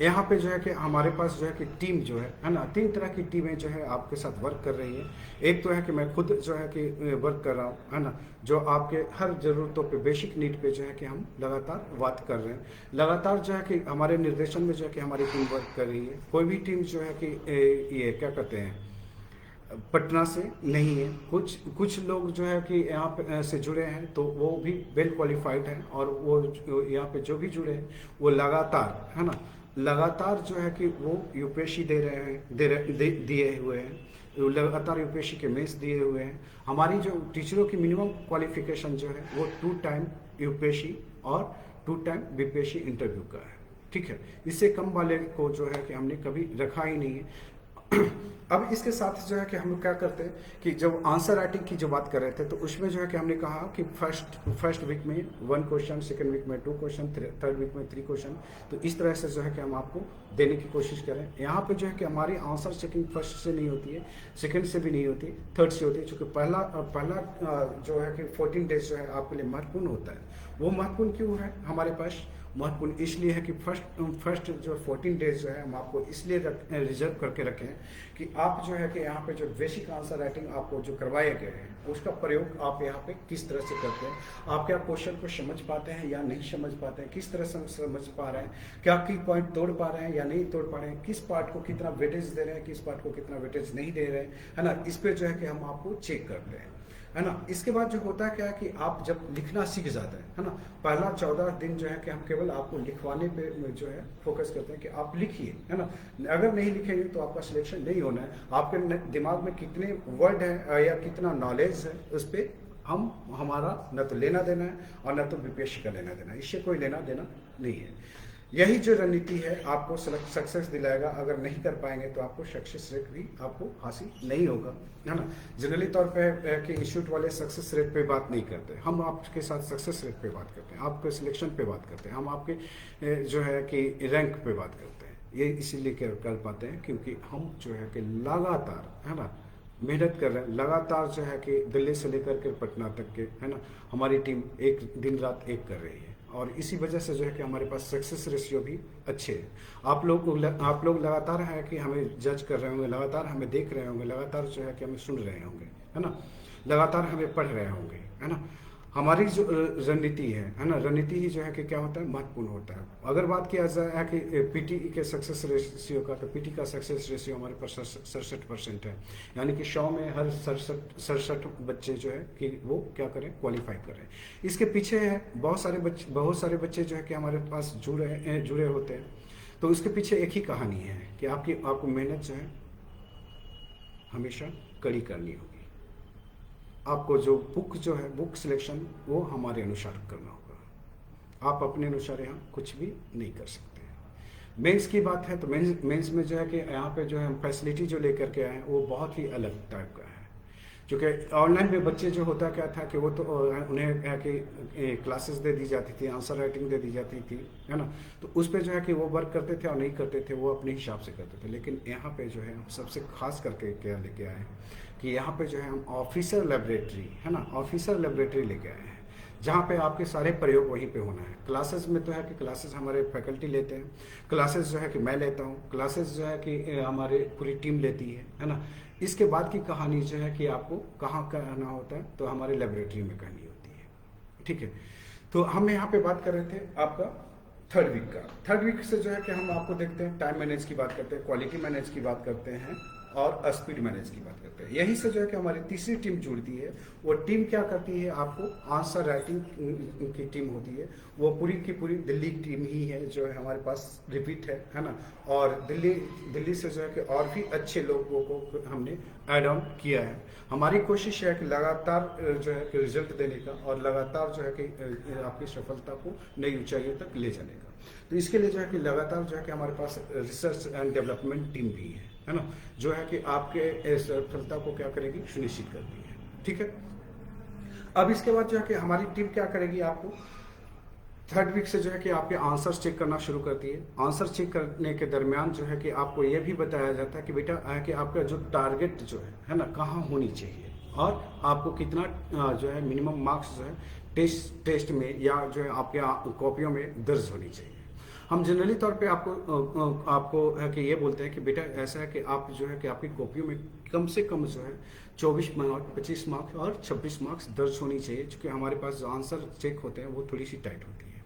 यहाँ पे जो है कि हमारे पास जो है कि टीम जो है ना, 3 तरह की टीमें जो है आपके साथ वर्क कर रही है। एक तो है कि मैं खुद जो है कि वर्क कर रहा हूँ, है ना, जो आपके हर ज़रूरतों पे, बेसिक नीड पे जो है कि हम लगातार बात कर रहे हैं। लगातार जो है कि हमारे निर्देशन में जो है कि हमारी टीम वर्क कर रही है। कोई भी टीम जो है कि ये क्या कहते हैं, पटना से नहीं है, कुछ लोग जो है कि यहाँ पे से जुड़े हैं, तो वो भी वेल क्वालिफाइड हैं, और वो यहाँ पे जो भी जुड़े हैं वो लगातार, है ना, लगातार जो है कि वो यूपीएससी दे रहे हैं, दिए हुए हैं, लगातार यूपीएससी के मेंस दिए हुए हैं। हमारी जो टीचरों की मिनिमम क्वालिफिकेशन जो है वो 2 टाइम यूपीएससी और 2 टाइम बीपीएससी इंटरव्यू का है, ठीक है। इससे कम वाले को जो है कि हमने कभी रखा ही नहीं है। अब इसके साथ जो है कि हम लोग क्या करते हैं कि जब आंसर राइटिंग की जो बात कर रहे थे, तो उसमें जो है कि हमने कहा कि फर्स्ट वीक में 1 क्वेश्चन, सेकंड वीक में 2 क्वेश्चन, थर्ड वीक में 3 क्वेश्चन। तो इस तरह से जो है कि हम आपको देने की कोशिश करें। यहाँ पे जो है कि हमारी आंसर चेकिंग फर्स्ट से नहीं होती है, सेकंड से भी नहीं होती, थर्ड से होती है। चूँकि पहला जो है कि 14 डेज जो है आपके लिए महत्वपूर्ण होता है। वो महत्वपूर्ण क्यों है हमारे पास? महत्वपूर्ण इसलिए है कि फर्स्ट जो 14 डेज जो है हम आपको इसलिए रिजर्व करके रखें कि आप जो है कि यहाँ पे जो बेसिक आंसर राइटिंग आपको जो करवाए गए हैं, उसका प्रयोग आप यहाँ पे किस तरह से करते हैं, आप क्या क्वेश्चन को समझ पाते हैं या नहीं समझ पाते हैं, किस तरह से समझ पा रहे हैं, क्या की पॉइंट तोड़ पा रहे हैं या नहीं तोड़ पा रहे हैं, किस पार्ट को कितना वेटेज दे रहे हैं, किस पार्ट को कितना वेटेज नहीं दे रहे हैं, है ना। इस पे जो है कि हम आपको चेक करते हैं, है ना। इसके बाद जो होता है क्या है कि आप जब लिखना सीख जाते हैं, है ना, पहला 14 दिन जो है कि हम केवल आपको लिखवाने पे जो है फोकस करते हैं कि आप लिखिए, है ना। अगर नहीं लिखेंगे तो आपका सिलेक्शन नहीं होना है। आपके दिमाग में कितने वर्ड है या कितना नॉलेज है, उस पर हमारा न तो लेना देना है और न तो बीपीएससी का लेना देना है, इससे कोई लेना देना नहीं है। यही जो रणनीति है आपको सक्सेस दिलाएगा। अगर नहीं कर पाएंगे तो आपको सक्सेस रेट भी आपको हासिल नहीं होगा, है ना। जनरली तौर पे कि इंस्टीट्यूट वाले सक्सेस रेट पे बात नहीं करते, हम आपके साथ सक्सेस रेट पे बात करते हैं, आपके सिलेक्शन पे बात करते हैं, हम आपके जो है कि रैंक पे बात करते हैं। ये इसीलिए कर पाते हैं क्योंकि हम जो है कि लगातार, है ना, मेहनत कर रहे हैं। लगातार जो है कि दिल्ली से लेकर के पटना तक के, है ना, हमारी टीम एक दिन रात एक कर रही है और इसी वजह से जो है कि हमारे पास सक्सेस रेशियो भी अच्छे हैं। आप लोग लगातार है कि हमें जज कर रहे होंगे, लगातार हमें देख रहे होंगे, लगातार जो है कि हमें सुन रहे होंगे, है ना, लगातार हमें पढ़ रहे होंगे, है ना। हमारी जो रणनीति है ना, रणनीति ही जो है कि क्या होता है, महत्वपूर्ण होता है। अगर बात किया जाए कि पीटी के सक्सेस रेशियो का, तो पीटी का सक्सेस रेशियो हमारे पास 67% है, यानी कि 100 में हर 67 बच्चे जो है कि वो क्या करें, क्वालिफाई करें। इसके पीछे है बहुत सारे बच्चे जो है कि हमारे पास जुड़े होते हैं। तो इसके पीछे एक ही कहानी है कि आपको मेहनत जो है हमेशा कड़ी करनी होगी। आपको जो बुक सिलेक्शन वो हमारे अनुसार करना होगा। आप अपने अनुसार यहाँ कुछ भी नहीं कर सकते। मेंस की बात है तो मेंस में जो है कि यहाँ पे जो है हम फैसिलिटी जो लेकर के आए हैं वो बहुत ही अलग टाइप का है। क्योंकि ऑनलाइन में बच्चे जो होता क्या था कि वो तो उन्हें कि क्लासेस दे दी जाती थी, आंसर राइटिंग दे दी जाती थी, है ना, तो उस पर जो है कि वो वर्क करते थे और नहीं करते थे, वो अपने हिसाब से करते थे। लेकिन यहाँ पे जो है हम सबसे खास करके क्या लेके आए हैं कि यहाँ पे जो है हम ऑफिसर लेबोरेटरी, है ना, ऑफिसर लेबोरेटरी लेके आए हैं, जहाँ पे आपके सारे प्रयोग वहीं पे होना है। क्लासेस में तो है कि क्लासेस हमारे फैकल्टी लेते हैं, क्लासेस जो है कि मैं लेता हूँ, क्लासेस जो है कि हमारे पूरी टीम लेती है ना। इसके बाद की कहानी जो है कि आपको कहाँ कहना होता है, तो हमारे लेबोरेटरी में कहनी होती है, ठीक है। तो हम यहाँ पे बात कर रहे थे आपका थर्ड वीक का। थर्ड वीक से जो है कि हम आपको देखते हैं टाइम मैनेज की बात करते हैं, क्वालिटी मैनेज की बात करते हैं और स्पीड मैनेज की बात करते हैं। यही से जो है कि हमारी तीसरी टीम जुड़ती है। वो टीम क्या करती है, आपको आंसर राइटिंग की टीम होती है। वो पूरी की पूरी दिल्ली टीम ही है जो है हमारे पास रिपीट है ना। और दिल्ली से जो है कि और भी अच्छे लोगों को हमने ऐड ऑन किया है। हमारी कोशिश है कि लगातार जो है कि रिजल्ट देने का और लगातार जो है कि आपकी सफलता को नई ऊंचाइयों तक ले जाने का। तो इसके लिए जो है कि लगातार जो है कि हमारे पास रिसर्च एंड डेवलपमेंट टीम भी है ना, जो है कि आपके सफलता को क्या करेगी, सुनिश्चित करती है, ठीक है। अब इसके बाद जो है कि हमारी टीम क्या करेगी, आपको थर्ड वीक से जो है कि आपके आंसर्स चेक करना शुरू करती है। आंसर चेक करने के दरमियान जो है कि आपको यह भी बताया जाता है कि बेटा कि आपका जो टारगेट जो है ना, कहाँ होनी चाहिए और आपको कितना जो है मिनिमम मार्क्स जो है टेस्ट में या जो है आपके कॉपियों में दर्ज होनी चाहिए। हम जनरली तौर पे आपको है कि ये बोलते हैं कि बेटा ऐसा है कि आप जो है कि आपकी कॉपियों में कम से कम जो है 24 मार्क्स, 25 मार्क्स और 26 मार्क्स दर्ज होनी चाहिए, क्योंकि हमारे पास जो आंसर चेक होते हैं वो थोड़ी सी टाइट होती है।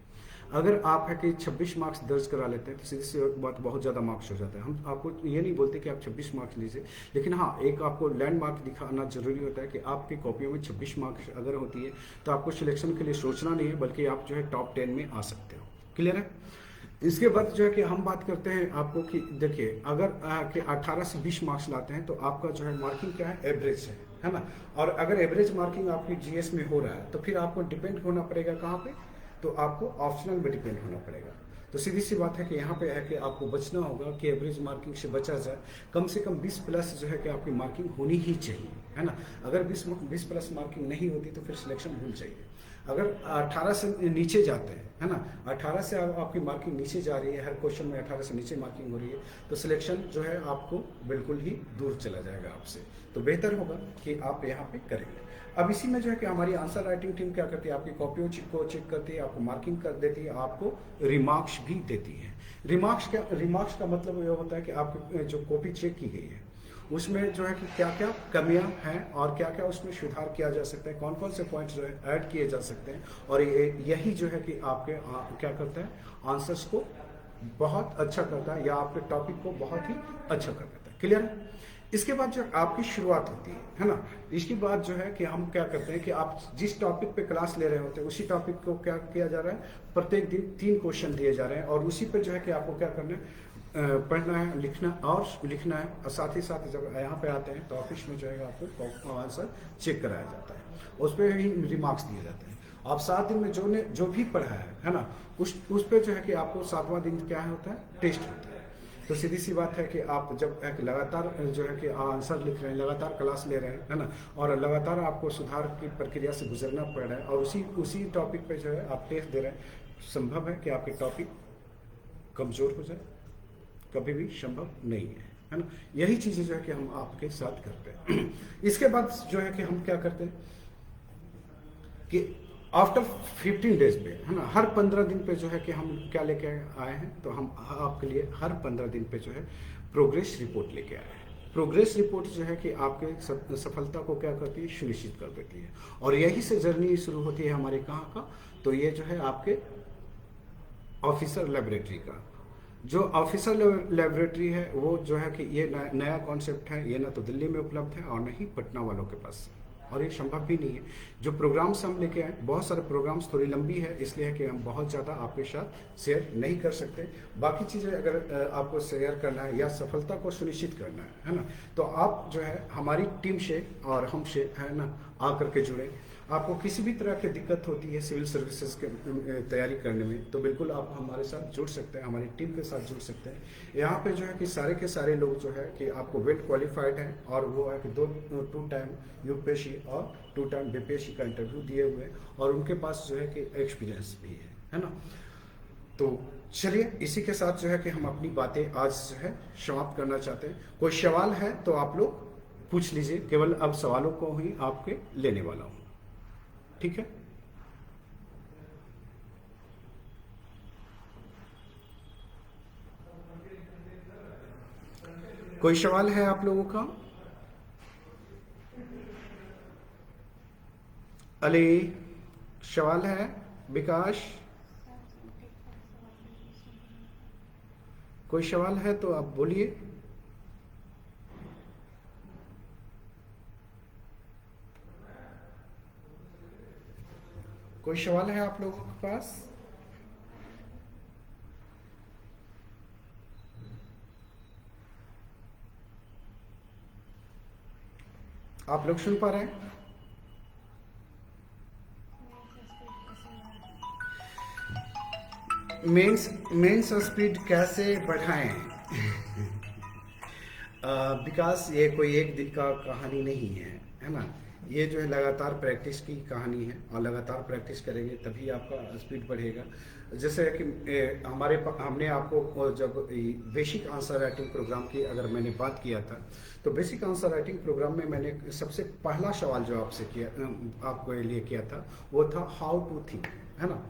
अगर आप है कि 26 मार्क्स दर्ज करा लेते हैं तो सीधी सी बात बहुत ज़्यादा मार्क्स हो जाता है। हम आपको ये नहीं बोलते कि आप 26 मार्क्स लीजिए, लेकिन हाँ, एक आपको लैंडमार्क दिखाना जरूरी होता है कि आपकी कॉपियों में 26 मार्क्स अगर होती है तो आपको सिलेक्शन के लिए सोचना नहीं है, बल्कि आप जो है टॉप 10 में आ सकते हो। क्लियर है। इसके बाद जो है कि हम बात करते हैं आपको कि देखिए, अगर कि 18 से 20 मार्क्स लाते हैं तो आपका जो है मार्किंग क्या है, एवरेज है ना। और अगर एवरेज मार्किंग आपकी जीएस में हो रहा है तो फिर आपको डिपेंड होना पड़ेगा कहाँ पे, तो आपको ऑप्शनल में डिपेंड होना पड़ेगा। तो सीधी सी बात है कि यहाँ पे है कि आपको बचना होगा कि एवरेज मार्किंग से बचा जाए। कम से कम 20 प्लस जो है कि आपकी मार्किंग होनी ही चाहिए, है ना। अगर 20 प्लस मार्किंग नहीं होती तो फिर सिलेक्शन भूल जाइए। अगर 18 से नीचे जाते हैं, है ना, 18 से आपकी मार्किंग नीचे जा रही है, हर क्वेश्चन में 18 से नीचे मार्किंग हो रही है, तो सिलेक्शन जो है आपको बिल्कुल ही दूर चला जाएगा आपसे। तो बेहतर होगा कि आप यहाँ पे करेंगे। अब इसी में जो है कि हमारी आंसर राइटिंग टीम क्या करती है, आपकी कॉपियों को चेक करती है, आपको मार्किंग कर देती है, आपको रिमार्क्स भी देती है। रिमार्क्स का मतलब यह होता है कि आपकी जो कॉपी चेक की गई है उसमें जो है कि क्या क्या कमियां हैं और क्या क्या उसमें सुधार किया जा सकता है, कौन कौन से पॉइंट्स जो है ऐड किए जा सकते हैं। और यही जो है कि आपके क्या करता है, आंसर्स को बहुत अच्छा करता है या आपके टॉपिक को बहुत ही अच्छा कर देता है। क्लियर है। इसके बाद जो आपकी शुरुआत होती है ना, इसके बाद जो है कि हम क्या करते हैं कि आप जिस टॉपिक पे क्लास ले रहे होते हैं उसी टॉपिक को क्या किया जा रहा है, प्रत्येक दिन 3 क्वेश्चन दिए जा रहे हैं और उसी पे जो है कि आपको क्या करना है, पढ़ना है, लिखना है। और साथ ही साथ जब यहाँ पे आते हैं तो ऑफिस में जो है आपको आंसर चेक कराया जाता है, उस पर ही रिमार्क्स दिए जाते हैं। आप 7 दिन में जो भी पढ़ा है ना, उस पे जो है कि आपको 7वां दिन क्या होता है, टेस्ट होता है। तो सीधी सी बात है कि आप जब एक लगातार जो है कि आंसर लिख रहे हैं, लगातार क्लास ले रहे हैं, है ना, और लगातार आपको सुधार की प्रक्रिया से गुजरना पड़ रहा है, और उसी टॉपिक पे जो है आप टेस्ट दे रहे हैं, संभव है कि आपके टॉपिक कमज़ोर हो जाए, कभी भी संभव नहीं है ना। यही चीज़ें जो है कि हम आपके साथ करते हैं। इसके बाद जो है कि हम क्या करते हैं कि आफ्टर 15 डेज पे, है ना, हर 15 दिन पे जो है कि हम क्या लेके आए हैं, तो हम आपके लिए हर 15 दिन पे जो है प्रोग्रेस रिपोर्ट लेके आए हैं। प्रोग्रेस रिपोर्ट जो है कि आपके सफलता को क्या करती है, सुनिश्चित कर देती है। और यही से जर्नी शुरू होती है हमारे कहाँ का, तो ये जो है आपके ऑफिसर लेबोरेटरी का। जो ऑफिसर लेबोरेटरी है वो जो है कि ये नया कॉन्सेप्ट है, ये ना तो दिल्ली में उपलब्ध है और न ही पटना वालों के पास, और ये संभव भी नहीं है। जो प्रोग्राम्स हम लेके आए, बहुत सारे प्रोग्राम्स, थोड़ी लंबी है इसलिए है कि हम बहुत ज़्यादा आपके साथ शेयर नहीं कर सकते। बाकी चीज़ें अगर आपको शेयर करना है या सफलता को सुनिश्चित करना है ना, तो आप जो है हमारी टीम से और हमसे, है ना, आकर के जुड़े। आपको किसी भी तरह की दिक्कत होती है सिविल सर्विसेज के तैयारी करने में, तो बिल्कुल आप हमारे साथ जुड़ सकते हैं, हमारी टीम के साथ जुड़ सकते हैं। यहाँ पे जो है कि सारे के सारे लोग जो है कि आपको वेल क्वालिफाइड हैं, और वो है कि 2 टाइम यूपीएससी और 2 टाइम बीपीएससी का इंटरव्यू दिए हुए, और उनके पास जो है कि एक्सपीरियंस भी है ना। तो चलिए इसी के साथ जो है कि हम अपनी बातें आज जो है समाप्त करना चाहते हैं। कोई सवाल है तो आप लोग पूछ लीजिए, केवल अब सवालों को ही आपके लेने वाला हूँ, ठीक है। कोई सवाल है आप लोगों का? अली, सवाल है? विकास, कोई सवाल है तो आप बोलिए। कोई सवाल है आप लोगों के पास? आप लोग सुन पा रहे हैं? मेंस स्पीड कैसे बढ़ाएं? विकास, ये कोई एक दिन का कहानी नहीं है ना। ये जो है लगातार प्रैक्टिस की कहानी है, और लगातार प्रैक्टिस करेंगे तभी आपका स्पीड बढ़ेगा। जैसे कि हमने आपको जब बेसिक आंसर राइटिंग प्रोग्राम की अगर मैंने बात किया था, तो बेसिक आंसर राइटिंग प्रोग्राम में मैंने सबसे पहला सवाल जो आपको लिए किया था, वो था हाउ टू थिंक, है ना।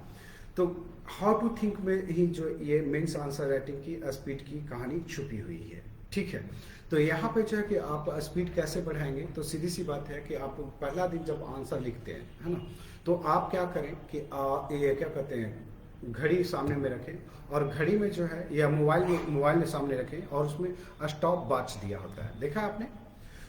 तो हाउ टू थिंक में ही जो ये मेंस आंसर राइटिंग की स्पीड की कहानी छुपी हुई है, ठीक है। तो यहाँ पे जो है कि आप स्पीड कैसे बढ़ाएंगे, तो सीधी सी बात है कि आप पहला दिन जब आंसर लिखते हैं, है ना, तो आप क्या करें कि ये क्या कहते हैं, घड़ी सामने में रखें, और घड़ी में जो है या मोबाइल में सामने रखें, और उसमें स्टॉप वॉच दिया होता है, देखा आपने।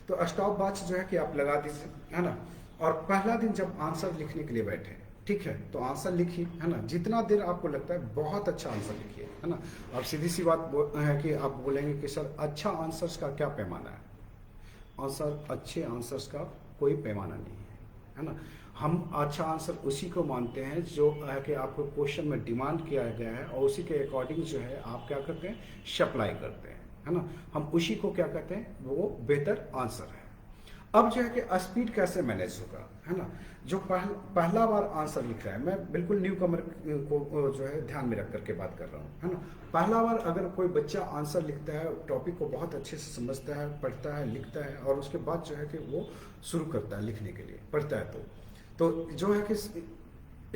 तो स्टॉप वॉच जो है कि आप लगा दीजिए, है ना। और पहला दिन जब आंसर लिखने के लिए बैठे, ठीक है, तो आंसर लिखिए, है ना। जितना देर आपको लगता है, बहुत अच्छा आंसर लिखिए, है ना। अब सीधी सी बात है कि आप बोलेंगे कि सर अच्छा आंसर्स का क्या पैमाना है? अच्छे आंसर्स का कोई पैमाना नहीं है ना। हम अच्छा आंसर उसी को मानते हैं जो है कि आपको क्वेश्चन में डिमांड किया गया है, और उसी के अकॉर्डिंग जो है आप क्या करते हैं, सप्लाई करते हैं, है ना। हम उसी को क्या कहते हैं, वो बेहतर आंसर है। अब जो है कि स्पीड कैसे मैनेज होगा, है ना। जो पहला बार आंसर लिख रहा है, मैं बिल्कुल न्यू कमर को जो है ध्यान में रख करके बात कर रहा हूँ, है ना। पहला बार अगर कोई बच्चा आंसर लिखता है, टॉपिक को बहुत अच्छे से समझता है, पढ़ता है, लिखता है, और उसके बाद जो है कि वो शुरू करता है लिखने के लिए, पढ़ता है, तो जो है कि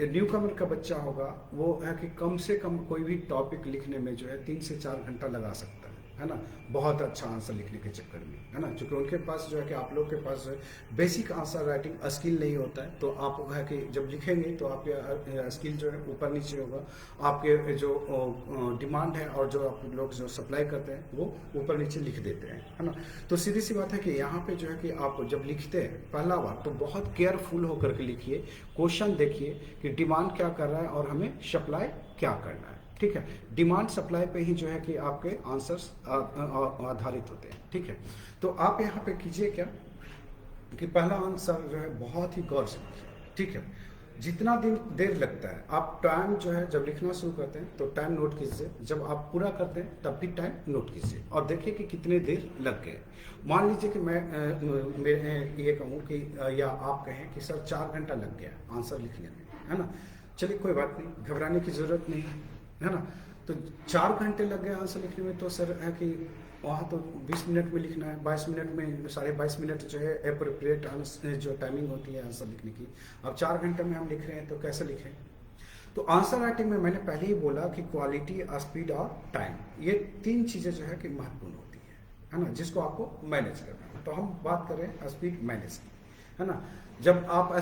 न्यू कमर का बच्चा होगा, वो है कि कम से कम कोई भी टॉपिक लिखने में जो है 3 से 4 घंटा लगा सकता है ना, बहुत अच्छा आंसर लिखने के चक्कर में, है ना। क्योंकि उनके पास जो है कि आप लोग के पास जो है बेसिक आंसर राइटिंग स्किल नहीं होता है, तो आप है कि जब लिखेंगे तो आपके स्किल जो है ऊपर नीचे होगा, आपके जो डिमांड है और जो आप लोग जो सप्लाई करते हैं वो ऊपर नीचे लिख देते हैं, है ना। तो सीधी सी बात है कि यहाँ पे जो है कि आप जब लिखते हैं पहला बार, तो बहुत केयरफुल होकर के लिखिए, क्वेश्चन देखिए कि डिमांड क्या कर रहा है और हमें सप्लाई क्या करना है, ठीक है। डिमांड सप्लाई पे ही जो है कि आपके आंसर्स आधारित होते हैं, ठीक है। तो आप यहाँ पे कीजिए क्या कि पहला आंसर जो है बहुत ही गौर से लिखिए, ठीक है। जितना दिन देर लगता है, आप टाइम जो है जब लिखना शुरू करते हैं तो टाइम नोट कीजिए, जब आप पूरा करते हैं तब भी टाइम नोट कीजिए और देखिए कि कितने देर लग गए। मान लीजिए कि मैं ये कहूँ कि या आप कहें कि सर 4 घंटा लग गया आंसर लिखने में, है ना। चलिए कोई बात नहीं, घबराने की ज़रूरत नहीं है ना। तो 4 घंटे लग गए आंसर लिखने में, तो सर है कि वहाँ तो 20 मिनट में लिखना है, 22 मिनट में, 22.5 मिनट जो है अप्रोप्रिएट जो टाइमिंग होती है आंसर लिखने की। अब 4 घंटे में हम लिख रहे हैं तो कैसे लिखें। तो आंसर राइटिंग में मैंने पहले ही बोला कि क्वालिटी, स्पीड और टाइम, ये 3 चीज़ें जो है कि महत्वपूर्ण होती है ना, जिसको आपको मैनेज करना है। तो हम बात करें स्पीड मैनेज की, है ना। जब आप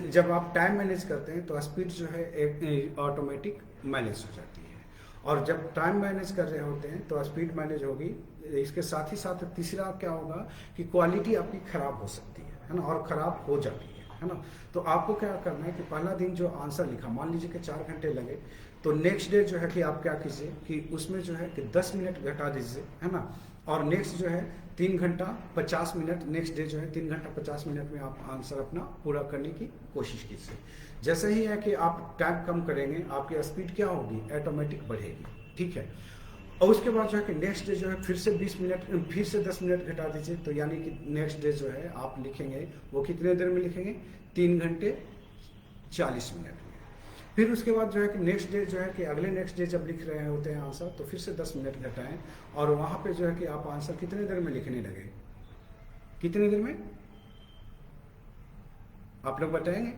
जब आप टाइम मैनेज करते हैं तो स्पीड जो है एक ऑटोमेटिक मैनेज हो जाती है। और जब टाइम मैनेज कर रहे होते हैं तो स्पीड मैनेज होगी। इसके साथ ही साथ तीसरा क्या होगा कि क्वालिटी आपकी खराब हो सकती है ना, और खराब हो जाती है ना। तो आपको क्या करना है कि पहला दिन जो आंसर लिखा, मान लीजिए कि 4 घंटे लगे, तो नेक्स्ट डे जो है कि आप क्या कीजिए कि उसमें जो है कि 10 मिनट घटा दीजिए, है ना। और नेक्स्ट जो है 3 घंटा 50 मिनट, नेक्स्ट डे जो है 3 घंटा 50 मिनट में आप आंसर अपना पूरा करने की कोशिश कीजिए। जैसे ही है कि आप टाइम कम करेंगे, आपकी स्पीड क्या होगी, ऑटोमेटिक बढ़ेगी, ठीक है। और उसके बाद जो है कि नेक्स्ट डे जो है फिर से 20 मिनट, फिर से 10 मिनट घटा दीजिए, तो यानी कि नेक्स्ट डे जो है आप लिखेंगे वो कितने देर में लिखेंगे, 3 घंटे 40 मिनट में। फिर उसके बाद जो है कि नेक्स्ट डे जो है कि अगले नेक्स्ट डे जब लिख रहे होते हैं आंसर, तो फिर से 10 मिनट घटाएं, और वहाँ पे जो है कि आप आंसर कितने देर में लिखने लगे, कितने देर में आप लोग बताएंगे,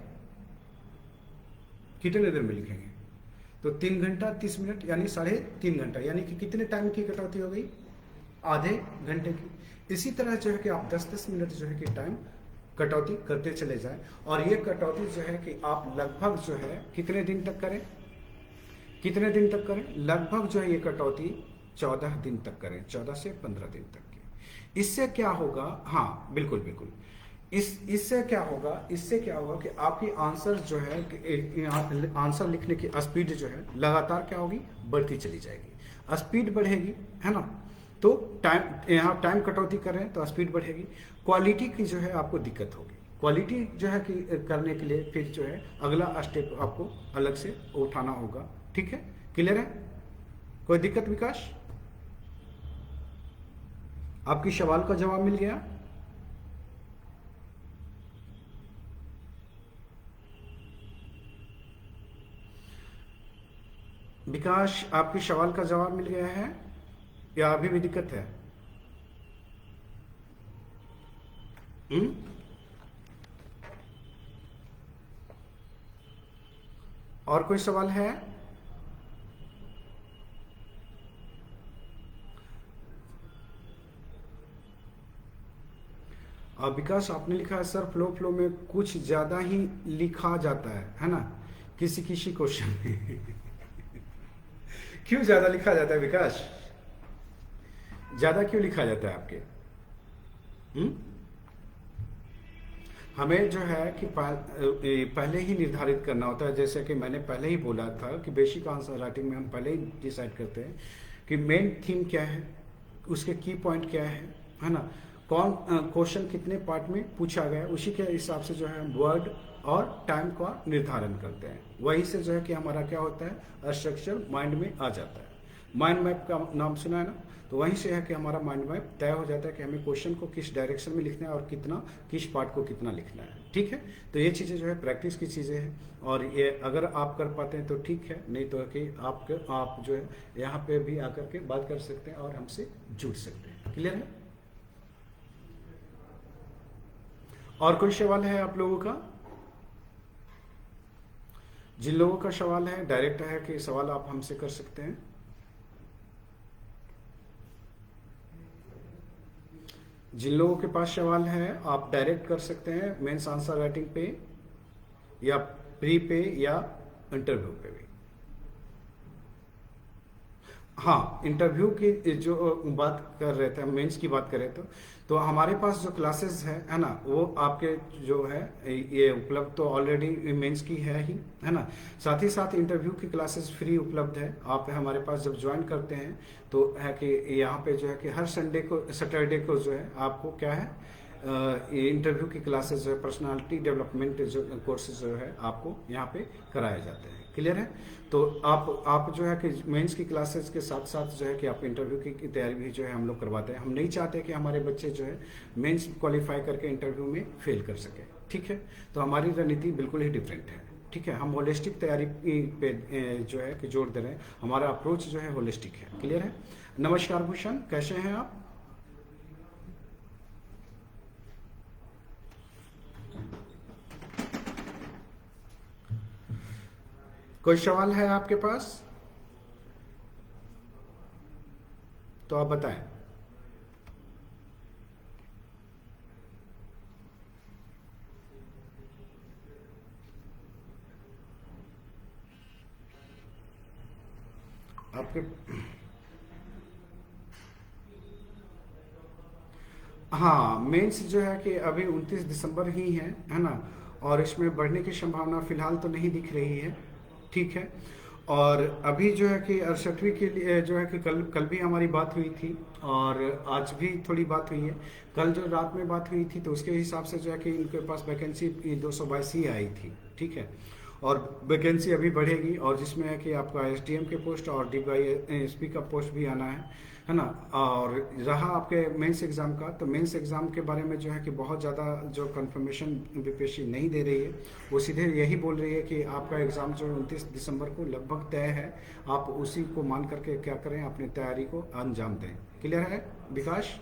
कितने देर में लिखेंगे। तो 3 घंटा 30 मिनट यानी 3.5 घंटा, यानी कि कितने टाइम की कटौती हो गई, आधे घंटे की। इसी तरह जो है कि आप 10-10 मिनट जो है कि टाइम कटौती करते चले जाएं, और ये कटौती जो है कि आप लगभग जो है कितने दिन तक करें, कितने दिन तक करें, लगभग जो है ये कटौती 14 दिन तक करें, 14 से 15 दिन तक की। इससे क्या होगा, हाँ बिल्कुल बिल्कुल, इससे क्या होगा, इससे क्या होगा कि आपकी आंसर जो है, आंसर लिखने की स्पीड जो है लगातार क्या होगी, बढ़ती चली जाएगी। स्पीड बढ़ेगी, है ना। तो टाइम, यहाँ टाइम कटौती कर रहे हैं तो स्पीड बढ़ेगी। क्वालिटी की जो है आपको दिक्कत होगी, क्वालिटी जो है कि करने के लिए फिर जो है अगला स्टेप आपको अलग से उठाना होगा, ठीक है। क्लियर है, कोई दिक्कत विकास, आपकी सवाल का जवाब मिल गया। विकास, आपके सवाल का जवाब मिल गया है या अभी भी दिक्कत है? और कोई सवाल है? विकास आपने लिखा है सर फ्लो में कुछ ज्यादा ही लिखा जाता है ना, किसी किसी क्वेश्चन में क्यों ज्यादा लिखा जाता है विकास, ज्यादा क्यों लिखा जाता है आपके? हमें जो है कि पहले ही निर्धारित करना होता है, जैसे कि मैंने पहले ही बोला था कि बेसिक आंसर राइटिंग में हम पहले ही डिसाइड करते हैं कि मेन थीम क्या है, उसके की पॉइंट क्या है ना, कौन क्वेश्चन कितने पार्ट में पूछा गया, उसी के हिसाब से जो है वर्ड और टाइम का निर्धारण करते हैं। वही से जो है कि हमारा क्या होता है, स्ट्रक्चर माइंड में आ जाता है। माइंड मैप का नाम सुना है ना, तो वहीं से है कि हमारा माइंड मैप तय हो जाता है कि हमें क्वेश्चन को किस डायरेक्शन में लिखना है और कितना, किस पार्ट को कितना लिखना है, ठीक है। तो ये चीज़ें जो है प्रैक्टिस की चीज़ें हैं, और ये अगर आप कर पाते हैं तो ठीक है, नहीं तो कि आप जो है यहाँ पे भी आकर के बात कर सकते हैं और हमसे जुड़ सकते हैं। क्लियर है? और कोई सवाल है आप लोगों का? जिन लोगों का सवाल है डायरेक्ट है कि सवाल आप हमसे कर सकते हैं। जिन लोगों के पास सवाल है आप डायरेक्ट कर सकते हैं मेंस आंसर राइटिंग पे या प्री पे या इंटरव्यू पे भी। हाँ, इंटरव्यू की जो बात कर रहे थे, हम मेंस की बात कर रहे थे, तो हमारे पास जो क्लासेस है ना, वो आपके जो है ये उपलब्ध तो ऑलरेडी मेंस की है ना। साथ ही साथ इंटरव्यू की क्लासेस फ्री उपलब्ध है। आप हमारे पास जब ज्वाइन करते हैं तो है कि यहाँ पे जो है कि हर सैटरडे को जो है आपको क्या है, इंटरव्यू की क्लासेस जो है, पर्सनालिटी डेवलपमेंट जो कोर्सेज जो है आपको यहाँ पे कराए जाते हैं। क्लियर है? तो आप जो है कि मेंस की क्लासेस के साथ साथ जो है कि आप इंटरव्यू की तैयारी भी जो है हम लोग करवाते हैं। हम नहीं चाहते कि हमारे बच्चे जो है मेंस क्वालिफाई करके इंटरव्यू में फेल कर सके। ठीक है? तो हमारी रणनीति बिल्कुल ही डिफरेंट है। ठीक है? हम होलिस्टिक तैयारी पे जो है कि जोर दे रहे हैं। हमारा अप्रोच जो है होलिस्टिक है। क्लियर है? नमस्कार भूषण, कैसे हैं आप? कोई सवाल है आपके पास तो आप बताएं। आपके हाँ, मेंस जो है कि अभी 29 दिसंबर ही है ना, और इसमें बढ़ने की संभावना फिलहाल तो नहीं दिख रही है। ठीक है? और अभी जो है कि 68वीं के लिए जो है कि कल भी हमारी बात हुई थी और आज भी थोड़ी बात हुई है। कल जो रात में बात हुई थी तो उसके हिसाब से जो है कि इनके पास वैकेंसी 222 ही आई थी। ठीक है? और वैकेंसी अभी बढ़ेगी, और जिसमें है कि आपका एसडीएम के पोस्ट और डीवाईएसपी का पोस्ट भी आना है ना। और रहा आपके मेंस एग्ज़ाम का, तो मेंस एग्ज़ाम के बारे में जो है कि बहुत ज़्यादा जो कंफर्मेशन बीपीएससी नहीं दे रही है, वो सीधे यही बोल रही है कि आपका एग्ज़ाम जो 29 दिसंबर को लगभग तय है, आप उसी को मान करके क्या करें, अपनी तैयारी को अंजाम दें। क्लियर है विकास?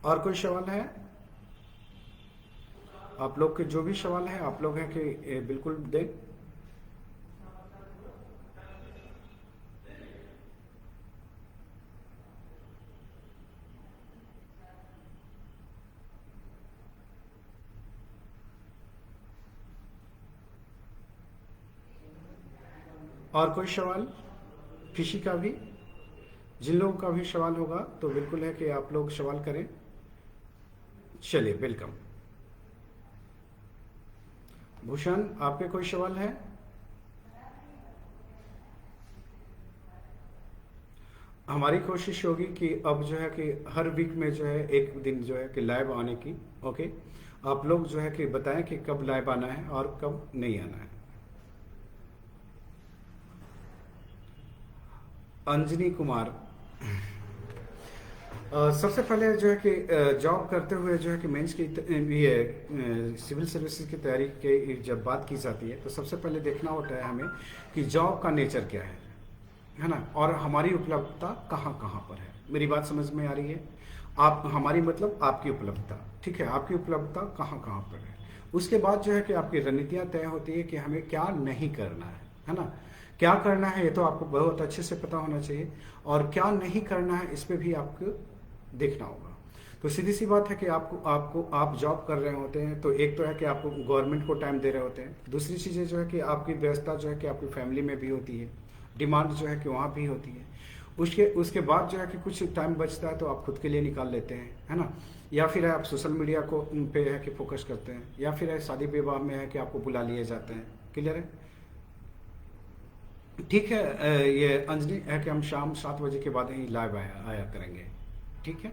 और कोई सवाल है? आप लोग के जो भी सवाल है आप लोग है कि बिल्कुल दें। और कोई सवाल किसी का भी? जिन लोगों का भी सवाल होगा तो बिल्कुल है कि आप लोग सवाल करें। चलिए, वेलकम। भूषण, आपके कोई सवाल है? हमारी कोशिश होगी कि अब जो है कि हर वीक में जो है एक दिन जो है कि लाइव आने की। ओके? आप लोग जो है कि बताएं कि कब लाइव आना है और कब नहीं आना है। अंजनी कुमार, सबसे पहले जो है कि जॉब करते हुए जो है कि मेंस की ये सिविल सर्विसेज की तैयारी की जब बात की जाती है तो सबसे पहले देखना होता है हमें कि जॉब का नेचर क्या है ना, और हमारी उपलब्धता कहाँ कहाँ पर है। मेरी बात समझ में आ रही है? आप हमारी मतलब आपकी उपलब्धता। ठीक है? आपकी उपलब्धता कहाँ कहाँ पर है। उसके बाद जो है कि आपकी रणनीतियाँ तय होती है कि हमें क्या नहीं करना है ना। क्या करना है ये तो आपको बहुत अच्छे से पता होना चाहिए, और क्या नहीं करना है इस पे भी आपको देखना होगा। तो सीधी सी बात है कि आप जॉब कर रहे होते हैं तो एक तो है कि आपको गवर्नमेंट को टाइम दे रहे होते हैं। दूसरी चीज़ें जो है कि आपकी व्यवस्था जो है कि आपकी फैमिली में भी होती है, डिमांड जो है कि वहाँ भी होती है। उसके बाद जो है कि कुछ टाइम बचता है तो आप खुद के लिए निकाल लेते हैं, है ना। या फिर आप सोशल मीडिया को पे है कि फोकस करते हैं, या फिर शादी विवाह में है कि आपको बुला लिए जाते हैं। क्लियर है? ठीक है। ये अंजलि है कि हम शाम 7 बजे के बाद ही लाइव आया करेंगे। ठीक है?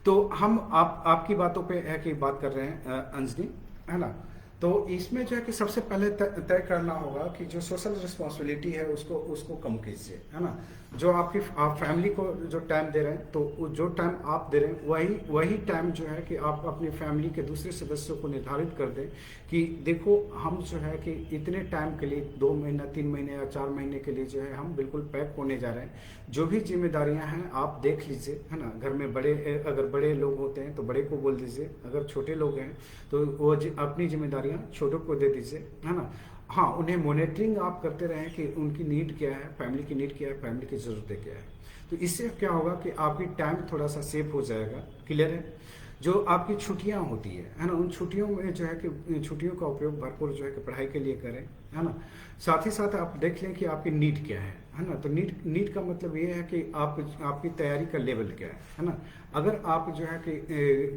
तो हम आपकी बातों पे है कि बात कर रहे हैं अंजलि, है ना। तो इसमें जो है कि सबसे पहले तय करना होगा कि जो सोशल रिस्पॉन्सिबिलिटी है उसको कम कीजिए, है ना। जो आप फैमिली को जो टाइम दे रहे हैं तो जो टाइम आप दे रहे हैं वही टाइम जो है कि आप अपनी फैमिली के दूसरे सदस्यों को निर्धारित कर दें कि देखो हम जो है कि इतने टाइम के लिए 2 महीना 3 महीने या 4 महीने के लिए जो है हम बिल्कुल पैक होने जा रहे हैं। जो भी जिम्मेदारियां हैं आप देख लीजिए, है ना। घर में अगर बड़े लोग होते हैं तो बड़े को बोल दीजिए, अगर छोटे लोग हैं तो वो अपनी जिम्मेदारियां छोटों को दे दीजिए, है ना। हाँ, उन्हें मॉनिटरिंग आप करते रहें कि उनकी नीड क्या है, फैमिली की नीड क्या है, फैमिली की ज़रूरतें क्या है। तो इससे क्या होगा कि आपकी टाइम थोड़ा सा सेव हो जाएगा। क्लियर है? जो आपकी छुट्टियां होती है ना, उन छुट्टियों में जो है कि छुट्टियों का उपयोग भरपूर जो है कि पढ़ाई के लिए करें, है ना। साथ ही साथ आप देख लें कि आपकी नीड क्या है है ना। तो नीट नीट का मतलब ये है कि आप आपकी तैयारी का लेवल क्या है ना। अगर आप जो है कि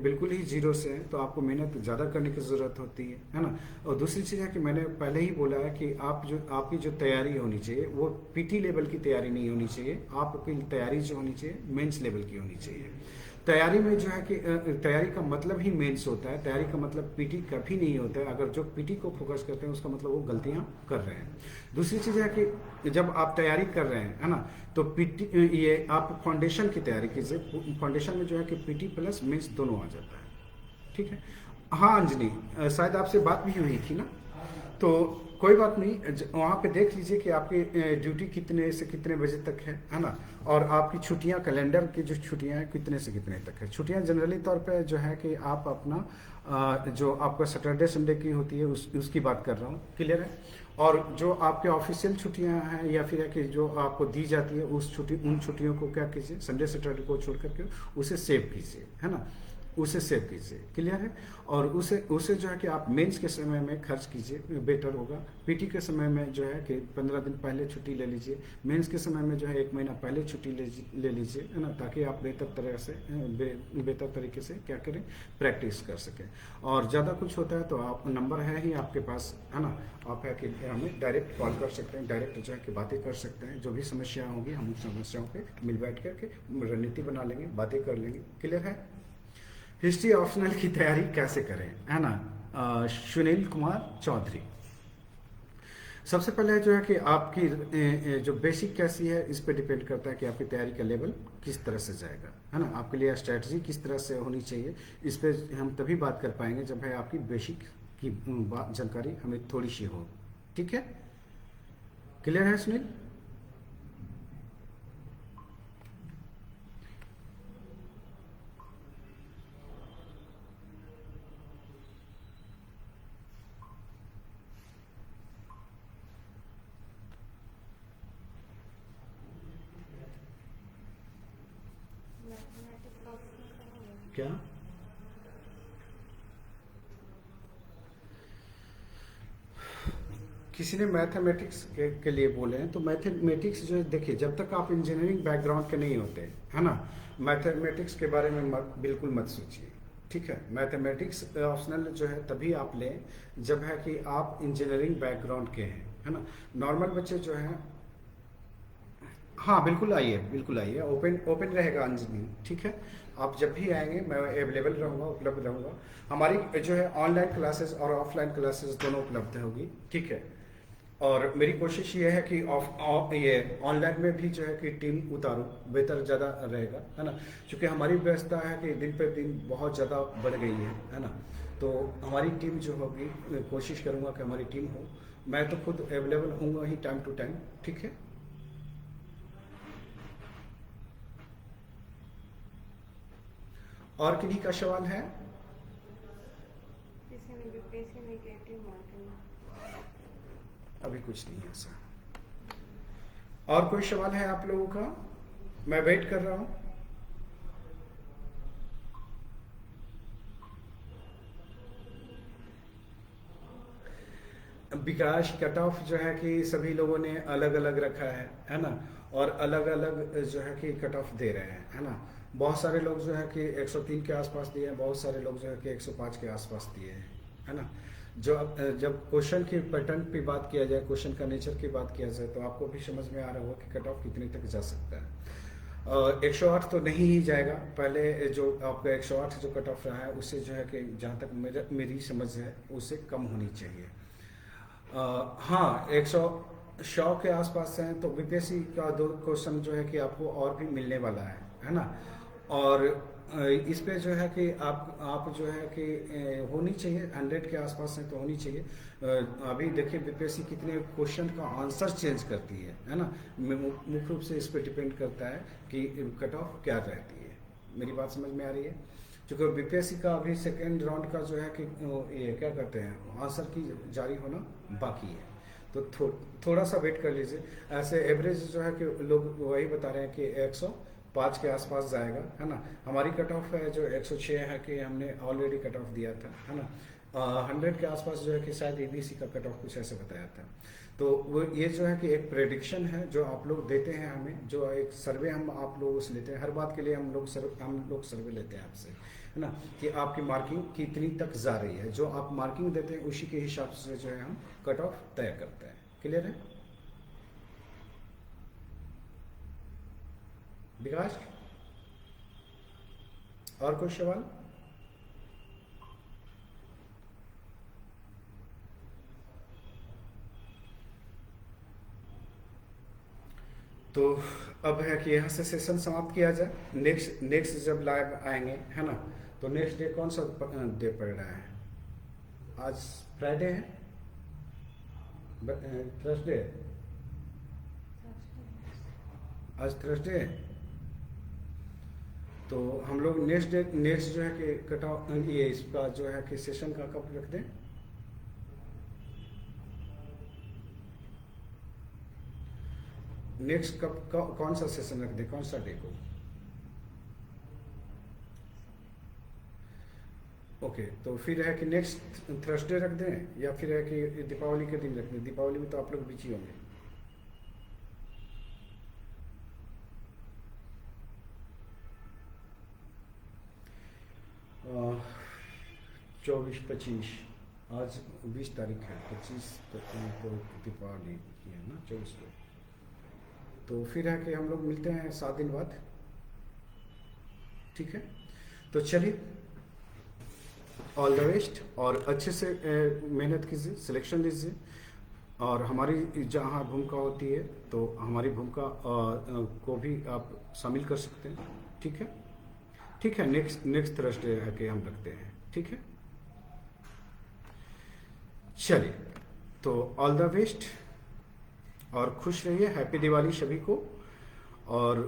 बिल्कुल ही जीरो से हैं तो आपको मेहनत ज़्यादा करने की ज़रूरत होती है ना। और दूसरी चीज़ है कि मैंने पहले ही बोला है कि आपकी जो तैयारी होनी चाहिए वो पीटी लेवल की तैयारी नहीं होनी चाहिए, आपकी तैयारी जो होनी चाहिए मेंस लेवल की होनी चाहिए। तैयारी में जो है कि तैयारी का मतलब ही मेंस होता है, तैयारी का मतलब पीटी कभी नहीं होता है। अगर जो पीटी को फोकस करते हैं उसका मतलब वो गलतियां कर रहे हैं। दूसरी चीज़ है कि जब आप तैयारी कर रहे हैं है ना, तो पीटी ये आप फाउंडेशन की तैयारी कीजिए। फाउंडेशन में जो है कि पीटी प्लस मेंस दोनों आ जाता है, ठीक है। हाँ अंजलि, शायद आपसे बात भी हुई थी ना, तो कोई बात नहीं, वहाँ पे देख लीजिए कि आपकी ड्यूटी कितने से कितने बजे तक है ना। और आपकी छुट्टियाँ, कैलेंडर की जो छुट्टियाँ हैं कितने से कितने तक है। छुट्टियाँ जनरली तौर पे जो है कि आप अपना जो आपका सैटरडे संडे की होती है उसकी बात कर रहा हूँ, क्लियर है। और जो आपके ऑफिशियल छुट्टियाँ हैं या फिर है कि जो आपको दी जाती है उन छुट्टियों को क्या कीजिए, संडे सैटरडे को छोड़ करके उसे सेव कीजिए, है ना, उसे सेव कीजिए, क्लियर है। और उसे जो है कि आप मेंस के समय में खर्च कीजिए, बेटर होगा। पीटी के समय में जो है कि 15 दिन पहले छुट्टी ले लीजिए, मेंस के समय में जो है 1 महीना पहले छुट्टी ले लीजिए, है ना, ताकि आप बेहतर तरीके से क्या करें, प्रैक्टिस कर सकें। और ज़्यादा कुछ होता है तो आप नंबर है ही आपके पास, है ना, आप है कि हमें डायरेक्ट कॉल कर सकते हैं, डायरेक्ट जो है कि बातें कर सकते हैं। जो भी समस्या होगी हम उस समस्याओं पर मिल बैठ करके रणनीति बना लेंगे, बातें कर लेंगे, क्लियर है। हिस्ट्री ऑप्शनल की तैयारी कैसे करें, है ना, सुनील कुमार चौधरी। सबसे पहले जो है कि आपकी जो बेसिक कैसी है इस पे डिपेंड करता है कि आपकी तैयारी का लेवल किस तरह से जाएगा, है ना। आपके लिए स्ट्रेटजी किस तरह से होनी चाहिए, इस पे हम तभी बात कर पाएंगे जब है आपकी बेसिक की जानकारी हमें थोड़ी सी हो, ठीक है। क्लियर है सुनील? क्या किसी ने मैथमेटिक्स के लिए बोले हैं, तो मैथमेटिक्स जो है देखिए, जब तक आप इंजीनियरिंग बैकग्राउंड के नहीं होते, है ना, मैथमेटिक्स के बारे में बिल्कुल मत सोचिए, ठीक है। मैथमेटिक्स ऑप्शनल जो है तभी आप लें जब है कि आप इंजीनियरिंग बैकग्राउंड के हैं, है ना। नॉर्मल बच्चे जो हैं, हाँ बिल्कुल आइए, बिल्कुल आइए, ओपन रहेगा अंजलि, ठीक है। आप जब भी आएंगे मैं अवेलेबल रहूँगा, उपलब्ध रहूँगा। हमारी जो है ऑनलाइन क्लासेस और ऑफलाइन क्लासेस दोनों उपलब्ध होगी, ठीक है। और मेरी कोशिश ये है कि ये ऑनलाइन में भी जो है कि टीम उतारूँ, बेहतर ज़्यादा रहेगा, है ना। क्योंकि हमारी व्यवस्था है कि दिन पर दिन बहुत ज़्यादा बढ़ गई है ना। तो हमारी टीम जो होगी, कोशिश करूँगा कि हमारी टीम हो। मैं तो खुद अवेलेबल हूँगा ही टाइम टू टाइम, ठीक है। और किन्हीं का सवाल है? अभी कुछ नहीं है ऐसा। और कोई सवाल है आप लोगों का? मैं वेट कर रहा हूं। विकास कट ऑफ जो है कि सभी लोगों ने अलग अलग रखा है ना। और अलग अलग जो है कि कट ऑफ दे रहे हैं, है ना। बहुत सारे लोग जो है कि 103 के आसपास दिए हैं, बहुत सारे लोग जो है कि 105 के आसपास दिए हैं, है ना। जब क्वेश्चन की पैटर्न पे बात किया जाए, क्वेश्चन का नेचर की बात किया जाए, तो आपको भी समझ में आ रहा होगा कि कट ऑफ कितने तक जा सकता है। 108 तो नहीं ही जाएगा। पहले जो आपका 108 जो कट ऑफ रहा है उससे जो है कि जहाँ तक मेरी समझ है उससे कम होनी चाहिए। हाँ, 100 के आसपास हैं तो बीपीएससी का 2 क्वेश्चन जो है कि आपको और भी मिलने वाला है ना। और इस पे जो है कि आप जो है कि होनी चाहिए 100 के आसपास है तो होनी चाहिए। अभी देखिए बीपीएससी कितने क्वेश्चन का आंसर चेंज करती है ना। मुख्य रूप से इस पे डिपेंड करता है कि कट ऑफ क्या रहती है। मेरी बात समझ में आ रही है? क्योंकि बीपीएससी का अभी सेकेंड राउंड का जो है कि ये क्या कहते हैं, आंसर की जारी होना बाकी है, तो थोड़ा सा वेट कर लीजिए। ऐसे एवरेज जो है कि लोग वही बता रहे हैं कि 105 के आसपास जाएगा, है ना। हमारी कट ऑफ है जो 106 है कि हमने ऑलरेडी कट ऑफ दिया था, है ना। 100 के आसपास जो है कि शायद एबीसी का कट ऑफ कुछ ऐसे बताया था। तो वो ये जो है कि एक प्रेडिक्शन है जो आप लोग देते हैं हमें, जो एक सर्वे हम आप लोगों से लेते हैं, हर बात के लिए हम लोग सर्वे लेते हैं आपसे, है ना, कि आपकी मार्किंग कितनी तक जा रही है। जो आप मार्किंग देते हैं उसी के हिसाब से जो है हम कट ऑफ तय करते हैं। क्लियर है विकास? और कोई सवाल? तो अब है कि यहाँ से सेशन समाप्त किया जाए। नेक्स्ट जब लाइव आएंगे, है ना, तो नेक्स्ट डे कौन सा डे पड़ रहा है? आज फ्राइडे है, थर्सडे, आज थर्सडे है। तो हम लोग नेक्स्ट जो है कि कट ऑफ ये इसका जो है कि सेशन का कब रख दें? नेक्स्ट कौन सा सेशन रख दे, कौन सा डे को? ओके, तो फिर है कि नेक्स्ट थर्सडे रख दें या फिर है कि दीपावली के दिन रख दें? दीपावली में तो आप लोग बिजी होंगे। अ, 24-25, आज 20 तारीख है, 25 को दीपावली की है ना, 24 को। तो फिर है कि हम लोग मिलते हैं 7 दिन बाद। ठीक है, तो चलिए, ऑल द बेस्ट, और अच्छे से मेहनत कीजिए, सिलेक्शन लीजिए, और हमारी जहाँ भूमिका होती है तो हमारी भूमिका को भी आप शामिल कर सकते हैं। ठीक है, ठीक है, नेक्स्ट थर्सडे है कि हम रखते हैं। ठीक है, चलिए, तो ऑल द बेस्ट और खुश रहिए। हैप्पी दिवाली सभी को, और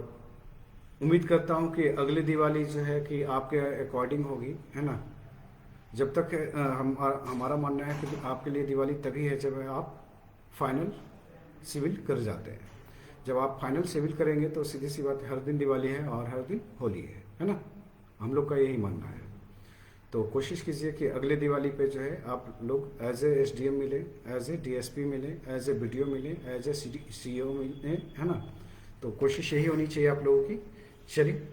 उम्मीद करता हूं कि अगली दिवाली जो है कि आपके अकॉर्डिंग होगी, है ना। जब तक हमारा मानना है कि आपके लिए दिवाली तभी है जब आप फाइनल सिविल कर जाते हैं। जब आप फाइनल सिविल करेंगे तो सीधी सी बात है, हर दिन दिवाली है और हर दिन होली है ना। हम लोग का यही मानना है। तो कोशिश कीजिए कि अगले दिवाली पे जो है आप लोग एज ए एसडीएम मिले, एज ए डीएसपी मिले, एज ए बीडीओ मिले, एज ए सीईओ मिले, है ना। तो कोशिश यही होनी चाहिए आप लोगों की। चलिए,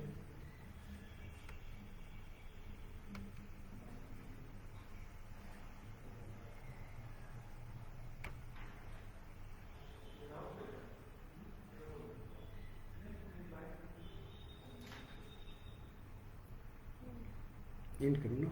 एंड करूँ ना।